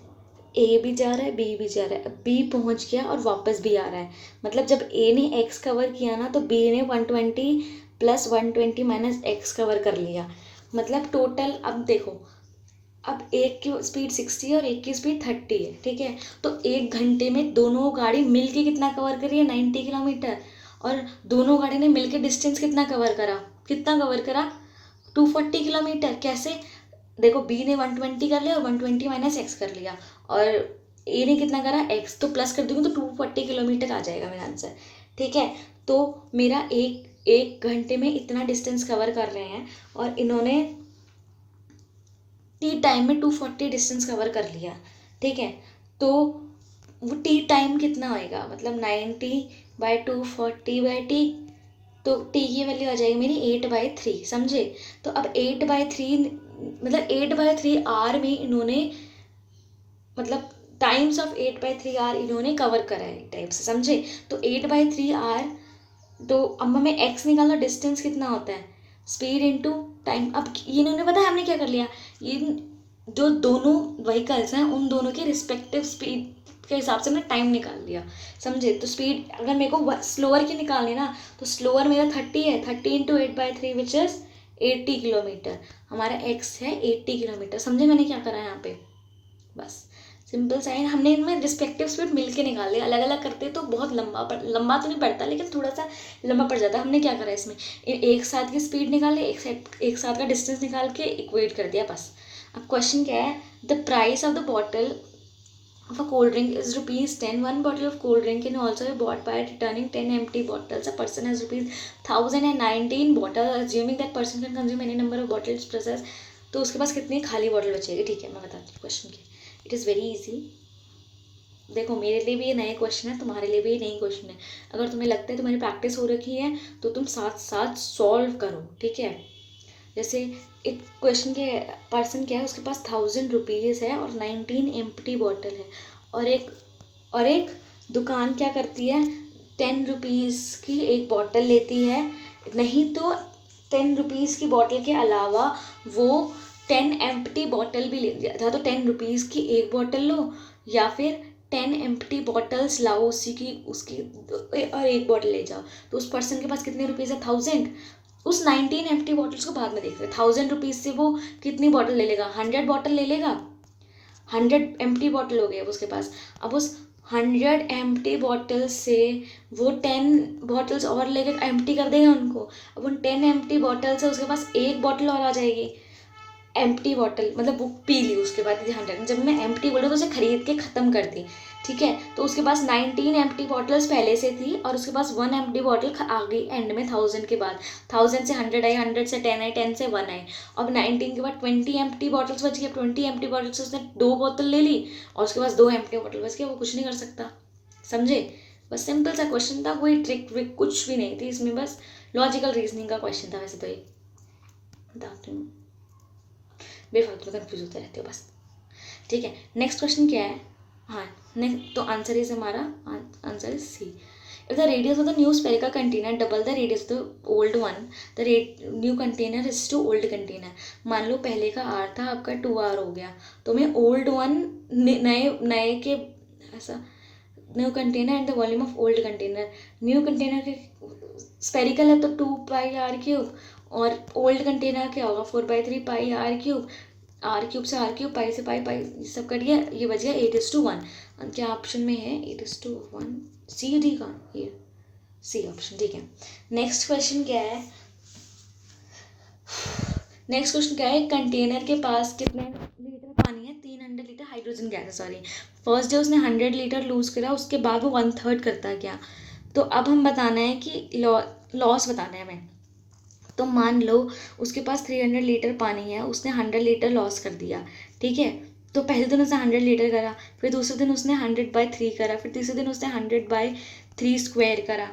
ए भी जा रहा है, बी भी जा रहा है, बी पहुंच गया और वापस भी आ रहा है। मतलब जब ए ने एक्स कवर किया ना, तो बी ने 120 + 120 - एक्स कवर कर लिया। मतलब टोटल, अब देखो, अब एक की स्पीड 60 है और एक की स्पीड 30 है। ठीक है, तो 1 घंटे में दोनों गाड़ी मिल के कितना कवर करी है, 90 किलोमीटर, और दोनों गाड़ी ने मिल के डिस्टेंस कितना कवर करा, 240 किलोमीटर कैसे? देखो बी ने 120 कर लिया और 120 माइनस एक्स कर लिया, और ए ने कितना करा, एक्स, तो प्लस कर दूंगी तो 240 किलोमीटर आ जाएगा मेरा आंसर। ठीक है, तो मेरा एक घंटे में इतना डिस्टेंस कवर कर रहे हैं और इन्होंने टी टाइम में 240 डिस्टेंस कवर कर लिया। ठीक है, तो वो टी टाइम कितना होएगा, मतलब 90/240/t, तो टी की वैल्यू आ जाएगी मेरी 8/3, समझे? तो अब 8/3 मतलब 8/3 आर में इन्होंने, मतलब टाइम्स ऑफ 8/3 आर इन्होंने कवर करा है टाइप से, समझे? तो 8/3 आर, तो अब हमें एक्स निकालना, डिस्टेंस कितना होता है, स्पीड इनटू टाइम। अब ये इन्होंने, पता है हमने क्या कर लिया, ये जो दोनों व्हीकल्स हैं उन दोनों के रिस्पेक्टिव स्पीड के हिसाब से हमने टाइम निकाल लिया, समझे? तो स्पीड अगर मेरे को स्लोअर की निकालनी ना, तो स्लोअर मेरा 30 है, 30 इंटू 8/3 विच इज़ 80 किलोमीटर। हमारा एक्स है 80 किलोमीटर, समझे मैंने क्या करा है यहाँ पे? बस सिंपल सा है, हमने इनमें रिस्पेक्टिव स्पीड मिल के निकाल लिया, अलग अलग करते तो बहुत लंबा तो नहीं पड़ता, लेकिन थोड़ा सा लंबा पड़ जाता। हमने क्या करा इसमें, एक साथ की स्पीड निकाले, एक साथ का डिस्टेंस निकाल के इक्वेट कर दिया, बस। अब क्वेश्चन क्या है, the price of the bottle of a cold drink is ₹10. One bottle of cold drink can also be bought by returning 10 empty bottles. A person has ₹1,019 bottles, assuming that person can consume any number of bottles process. तो उसके पास कितनी खाली bottle बचेगी? ठीक है, मैं बताती हूँ क्वेश्चन की। It is very easy. देखो मेरे लिए भी ये नए क्वेश्चन है, तुम्हारे लिए भी ये नई क्वेश्चन है। अगर तुम्हें लगता है तुम्हारी प्रैक्टिस हो रखी है तो तुम साथ साथ सॉल्व करो, ठीक है? जैसे एक क्वेश्चन के पर्सन क्या है, उसके पास ₹1000 है और 19 एम्प्टी बॉटल है, और एक दुकान क्या करती है, ₹10 की एक बॉटल लेती है, नहीं तो ₹10 की बॉटल के अलावा वो 10 एम्प्टी बॉटल भी ले लिया था, तो ₹10 की एक बॉटल लो या फिर 10 एम्प्टी बॉटल्स लाओ उसकी और एक बॉटल ले जाओ। तो उस पर्सन के पास कितने रुपीज़ है, 1000। उस 19 एम्प्टी बॉटल्स को बाद में देख रहे, ₹1000 से वो कितनी बॉटल ले लेगा, 100 बॉटल ले लेगा, 100 एम्प्टी बॉटल हो गए उसके पास। अब उस 100 एम्प्टी बॉटल से वो 10 बॉटल्स और लेकर एम्प्टी कर देगा उनको। अब उन 10 एम्प्टी बॉटल से उसके पास एक बॉटल और आ जाएगी एम्प्टी बॉटल, मतलब वो पी ली उसके बाद। ध्यान रखना, जब मैं एम्प्टी बोल रही हूँ तो उसे खरीद के ख़त्म कर दी, ठीक है? तो उसके पास 19 एम्प्टी बॉटल्स पहले से थी और उसके पास 1 एम्प्टी बॉटल आ गई एंड में 1000 के बाद। 1000 से 100 आई, 100 से 10 आई, 10 से 1 आई। अब 19 के बाद 20 एम्प्टी बॉटल्स बच गई। 20 एम्प्टी बॉटल्स से उसने 2 बोतल ले ली और उसके पास 2 एम्प्टी बॉटल बच गए, वो कुछ नहीं कर सकता, समझे? बस सिंपल सा क्वेश्चन था, कोई ट्रिक विक कुछ भी नहीं थी इसमें, बस लॉजिकल रीजनिंग का क्वेश्चन था। वैसे तो ये बताती हूँ, बेफालतू में कन्फ्यूज होते रहते हो बस, ठीक है? नेक्स्ट क्वेश्चन क्या है, हाँ नेक्स्ट, तो आंसर इज हमारा, answer is C. If the radius of the new spherical container double the radius of the old one, the new container is two old container. मान लो पहले का आर था, आपका 2R हो गया, तो मैं ओल्ड वन नए के ऐसा, new container and the volume of old container. New container के स्पेरिकल है तो 2πr3, और ओल्ड कंटेनर क्या होगा, 4/3πr3। r³ से r³ पाई से पाई, ये सब करिए, ये बच गया 8:1। क्या ऑप्शन में है 8:1, सी डी का, ये सी ऑप्शन, ठीक है? नेक्स्ट क्वेश्चन क्या है, कंटेनर के पास कितने लीटर पानी है, 300 लीटर हाइड्रोजन गैस है, सॉरी। फर्स्ट डे उसने 100 लीटर लूज़ करा, उसके बाद वो 1/3 करता गया। तो अब हम बताना है कि लॉस बताना है हमें। तो मान लो उसके पास 300 लीटर पानी है, उसने 100 लीटर लॉस कर दिया, ठीक है? तो पहले दिन उसने 100 लीटर करा, फिर दूसरे दिन उसने 100/3 करा, फिर तीसरे दिन उसने 100/3 स्क्वायर करा।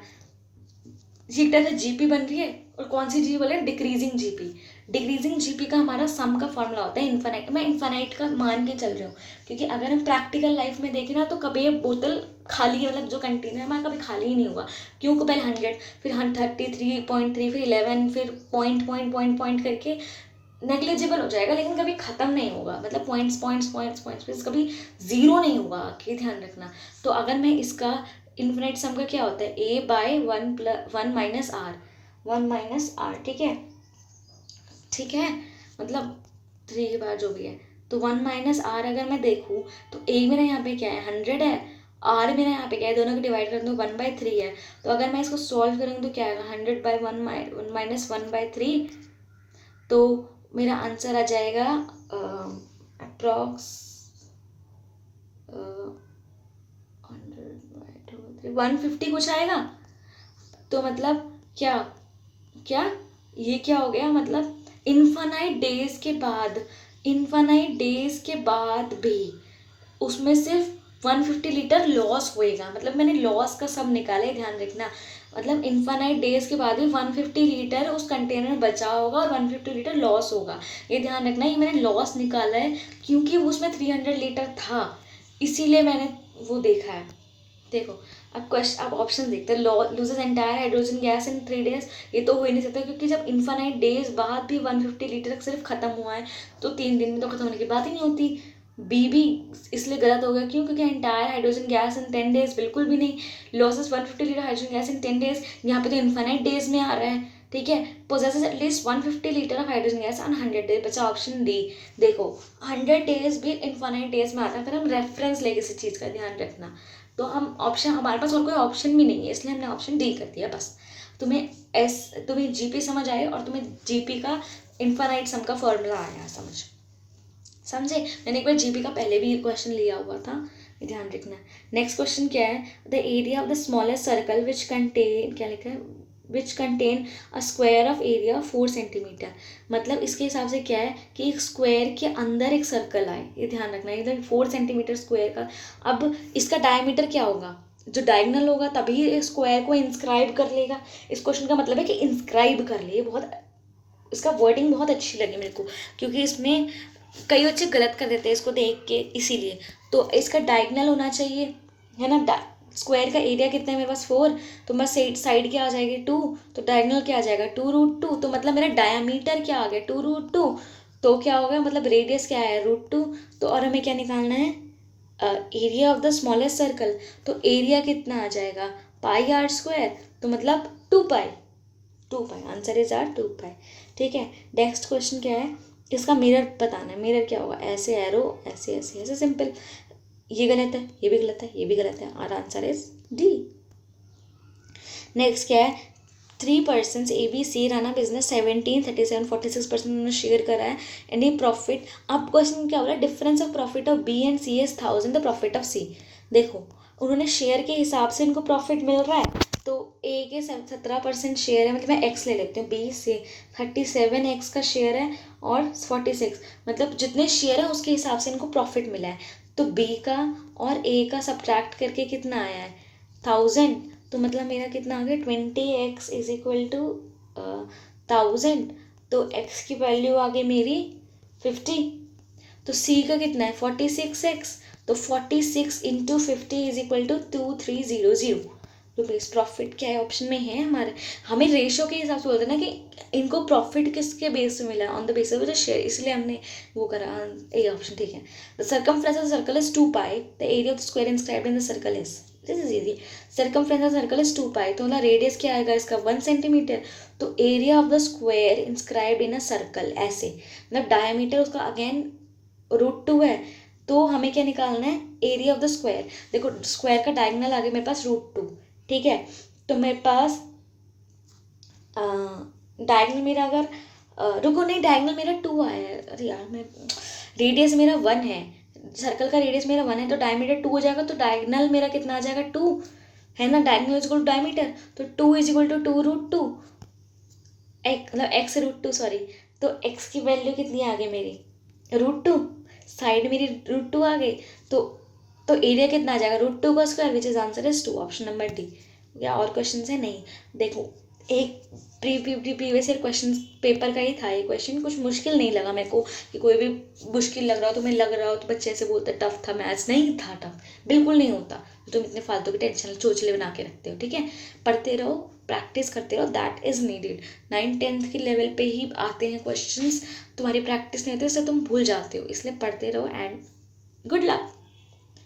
ये क्या था, जीपी बन रही है, और कौन सी जी बोले, डिक्रीजिंग जीपी। डिक्रीजिंग जीपी का हमारा सम का फॉर्मूला होता है इन्फाइनाइट। मैं इन्फाइनाइट का मान के चल रही हूँ, क्योंकि अगर हम प्रैक्टिकल लाइफ में देखें ना, तो कभी ये बोतल खाली, मतलब जो कंटेनर हमारा कभी खाली ही नहीं हुआ। क्यों? को पहले 100, फिर 33.3, फिर 11, फिर पॉइंट करके नेग्लिजिबल हो जाएगा, लेकिन कभी ख़त्म नहीं होगा, मतलब पॉइंट्स कभी ज़ीरो नहीं होगा, ये ध्यान रखना। तो अगर मैं इसका इन्फिनिट सम का क्या होता है, a/1 minus are, 1 minus are, ठीक है? ठीक है, मतलब 3 के बाद जो भी है, तो 1 माइनस आर अगर मैं देखूँ तो a मेरा यहाँ पे क्या है, 100 है, आर मेरा यहाँ पे क्या है, दोनों को डिवाइड कर दूँ 1/3 है। तो अगर मैं इसको सॉल्व करूँगी तो क्या आएगा, 100/1 माइनस 1/3, तो मेरा आंसर आ जाएगा अप्रॉक्स 150 कुछ आएगा। तो मतलब क्या क्या ये क्या हो गया, मतलब इन्फानाइट डेज के बाद भी उसमें सिर्फ 150 लीटर लॉस होएगा। मतलब मैंने लॉस का सब निकाला है, ध्यान रखना। मतलब इन्फानाइट डेज के बाद भी 150 लीटर उस कंटेनर में बचा होगा और 150 लीटर लॉस होगा, ये ध्यान रखना। ये मैंने लॉस निकाला है क्योंकि उसमें 300 लीटर था, इसीलिए मैंने वो देखा है। देखो अब क्वेश्चन, अब ऑप्शन देखते हैं। Loses entire hydrogen gas in 3 days, ये तो हो ही नहीं सकता क्योंकि जब इन्फानाइट डेज बाद भी 150 लीटर तक सिर्फ खत्म हुआ है तो 3 दिन में तो खत्म होने की बात ही नहीं होती। बी भी इसलिए गलत हो गया, क्यों? क्योंकि entire hydrogen gas in 10 days बिल्कुल भी नहीं। Losses 150 litre hydrogen gas in 10 days, यहाँ पे तो इन्फानाइट डेज में आ रहा है, ठीक है। Possesses at least 150 litre of hydrogen gas on 100 days, बचा ऑप्शन डी। देखो 100 डेज भी इन्फानाइट डेज में आता है, फिर हम रेफरेंस ले किसी चीज़ का, ध्यान रखना। तो हम ऑप्शन, हमारे पास और कोई ऑप्शन भी नहीं है, इसलिए हमने ऑप्शन डी कर दिया बस। तुम्हें जीपी समझ आए और तुम्हें जीपी का इन्फानाइट सम का फॉर्मूला आया, समझे? मैंने एक बार जीपी का पहले भी क्वेश्चन लिया हुआ था, ये ध्यान रखना। नेक्स्ट क्वेश्चन क्या है, the area of the smallest circle which contain, क्या लिखा है, which contain a square of area 4 centimetre. मतलब इसके हिसाब से क्या है कि एक स्क्वायर के अंदर एक सर्कल आए, ये ध्यान रखना। एकदम 4 सेंटीमीटर स्क्वायर का, अब इसका डायमीटर क्या होगा, जो डायगोनल होगा तभी स्क्वायर को इंस्क्राइब कर लेगा। इस क्वेश्चन का मतलब है कि इंस्क्राइब कर ले, बहुत, इसका वर्डिंग बहुत अच्छी लगी मेरे को, क्योंकि इसमें कई बच्चे गलत कर देते हैं इसको देख के, इसीलिए। तो इसका डायगोनल होना चाहिए, है ना। स्क्वायर का एरिया कितना है मेरे पास 4, तो बस साइड क्या आ जाएगी 2, तो डायगोनल क्या आ जाएगा 2√2। तो मतलब मेरा डायमीटर क्या आ गया 2√2, तो क्या होगा, मतलब रेडियस क्या है √2। तो और हमें क्या निकालना है, area of the smallest circle. तो एरिया कितना आ जाएगा πr², तो मतलब 2 पाई, आंसर इज आर 2 पाई, ठीक है। नेक्स्ट क्वेश्चन क्या है, इसका मिरर बताना है। मिरर क्या होगा, ऐसे एरो, ऐसे ऐसे ऐसे, सिंपल। ये गलत है, ये भी गलत है, ये भी गलत है, और आंसर इज डी। नेक्स्ट क्या है, 3 पर्सन्स ABC रन बिजनेस 17, 37, 46% उन्होंने शेयर करा है। एनी प्रॉफिट, अब क्वेश्चन क्या हो रहा है, difference of profit of B and C is 1000, the profit of C। देखो उन्होंने शेयर के हिसाब से इनको प्रॉफिट मिल रहा है, तो A के 17% शेयर है, मतलब मैं X ले लेती हूँ, B से 37X का शेयर है और 46, मतलब जितने शेयर है उसके हिसाब से इनको प्रॉफिट मिला है। तो B का और A का सब्ट्रैक्ट करके कितना आया है 1000, तो मतलब मेरा कितना आ गया 20x इज इक्वल टू 1000, तो x की वैल्यू आ गई मेरी 50। तो C का कितना है 46x, तो 46 into 50 is equal to 2300 rupees. Profit क्या है ऑप्शन में है हमारे, हमें रेशो के हिसाब से बोलते हैं ना कि इनको प्रॉफिट किसके बेस पे मिला है, on the basis of the share, इसलिए हमने वो करा ए ऑप्शन, ठीक है। The circumference of the circle is 2 pi, the area of the square inscribed in the circle is, this is easy. Circumference of circle is 2 पाई, तो मतलब radius क्या आएगा इसका 1 सेंटीमीटर, तो area of the square inscribed in a circle, ऐसे मतलब diameter उसका again √2 है, तो हमें क्या निकालना है एरिया ऑफ द स्क्वायर। देखो स्क्वायर का डायगोनल आ गया मेरे पास √2, ठीक है। तो मेरे पास डायगोनल मेरा अगर रुको नहीं, डायगोनल मेरा 2 आया है, अरे यार मैं, रेडियस मेरा 1 है, सर्कल का रेडियस मेरा 1 है, तो डायमीटर 2 हो जाएगा, तो डायगोनल मेरा कितना आ जाएगा 2, है ना। Diagonal is equal to diameter, तो 2 इज इक्वल टू 2√2, मतलब x√2 सॉरी, तो x की वैल्यू कितनी आ गई मेरी √2, साइड मेरी √2 आ गई, तो एरिया कितना आ जाएगा √2 का square, which is answer is 2, option number D. या और क्वेश्चन है नहीं, देखो एक प्रीवियस ईयर क्वेश्चन पेपर का ही था ये क्वेश्चन, कुछ मुश्किल नहीं लगा मेरे को, कि कोई भी मुश्किल लग रहा हो तो मैं लग रहा हो तो बच्चे ऐसे बोलते टफ था, मैथ्स नहीं था टफ, बिल्कुल नहीं होता। तुम इतने फालतू की टेंशन चोचले बना के रखते हो, ठीक है। पढ़ते रहो, प्रैक्टिस करते रहो, दैट इज नीडेड। 9th-10th की लेवल पे ही आते हैं क्वेश्चंस, तुम्हारी प्रैक्टिस नहीं होती उससे तुम भूल जाते हो, इसलिए पढ़ते रहो एंड गुड लक।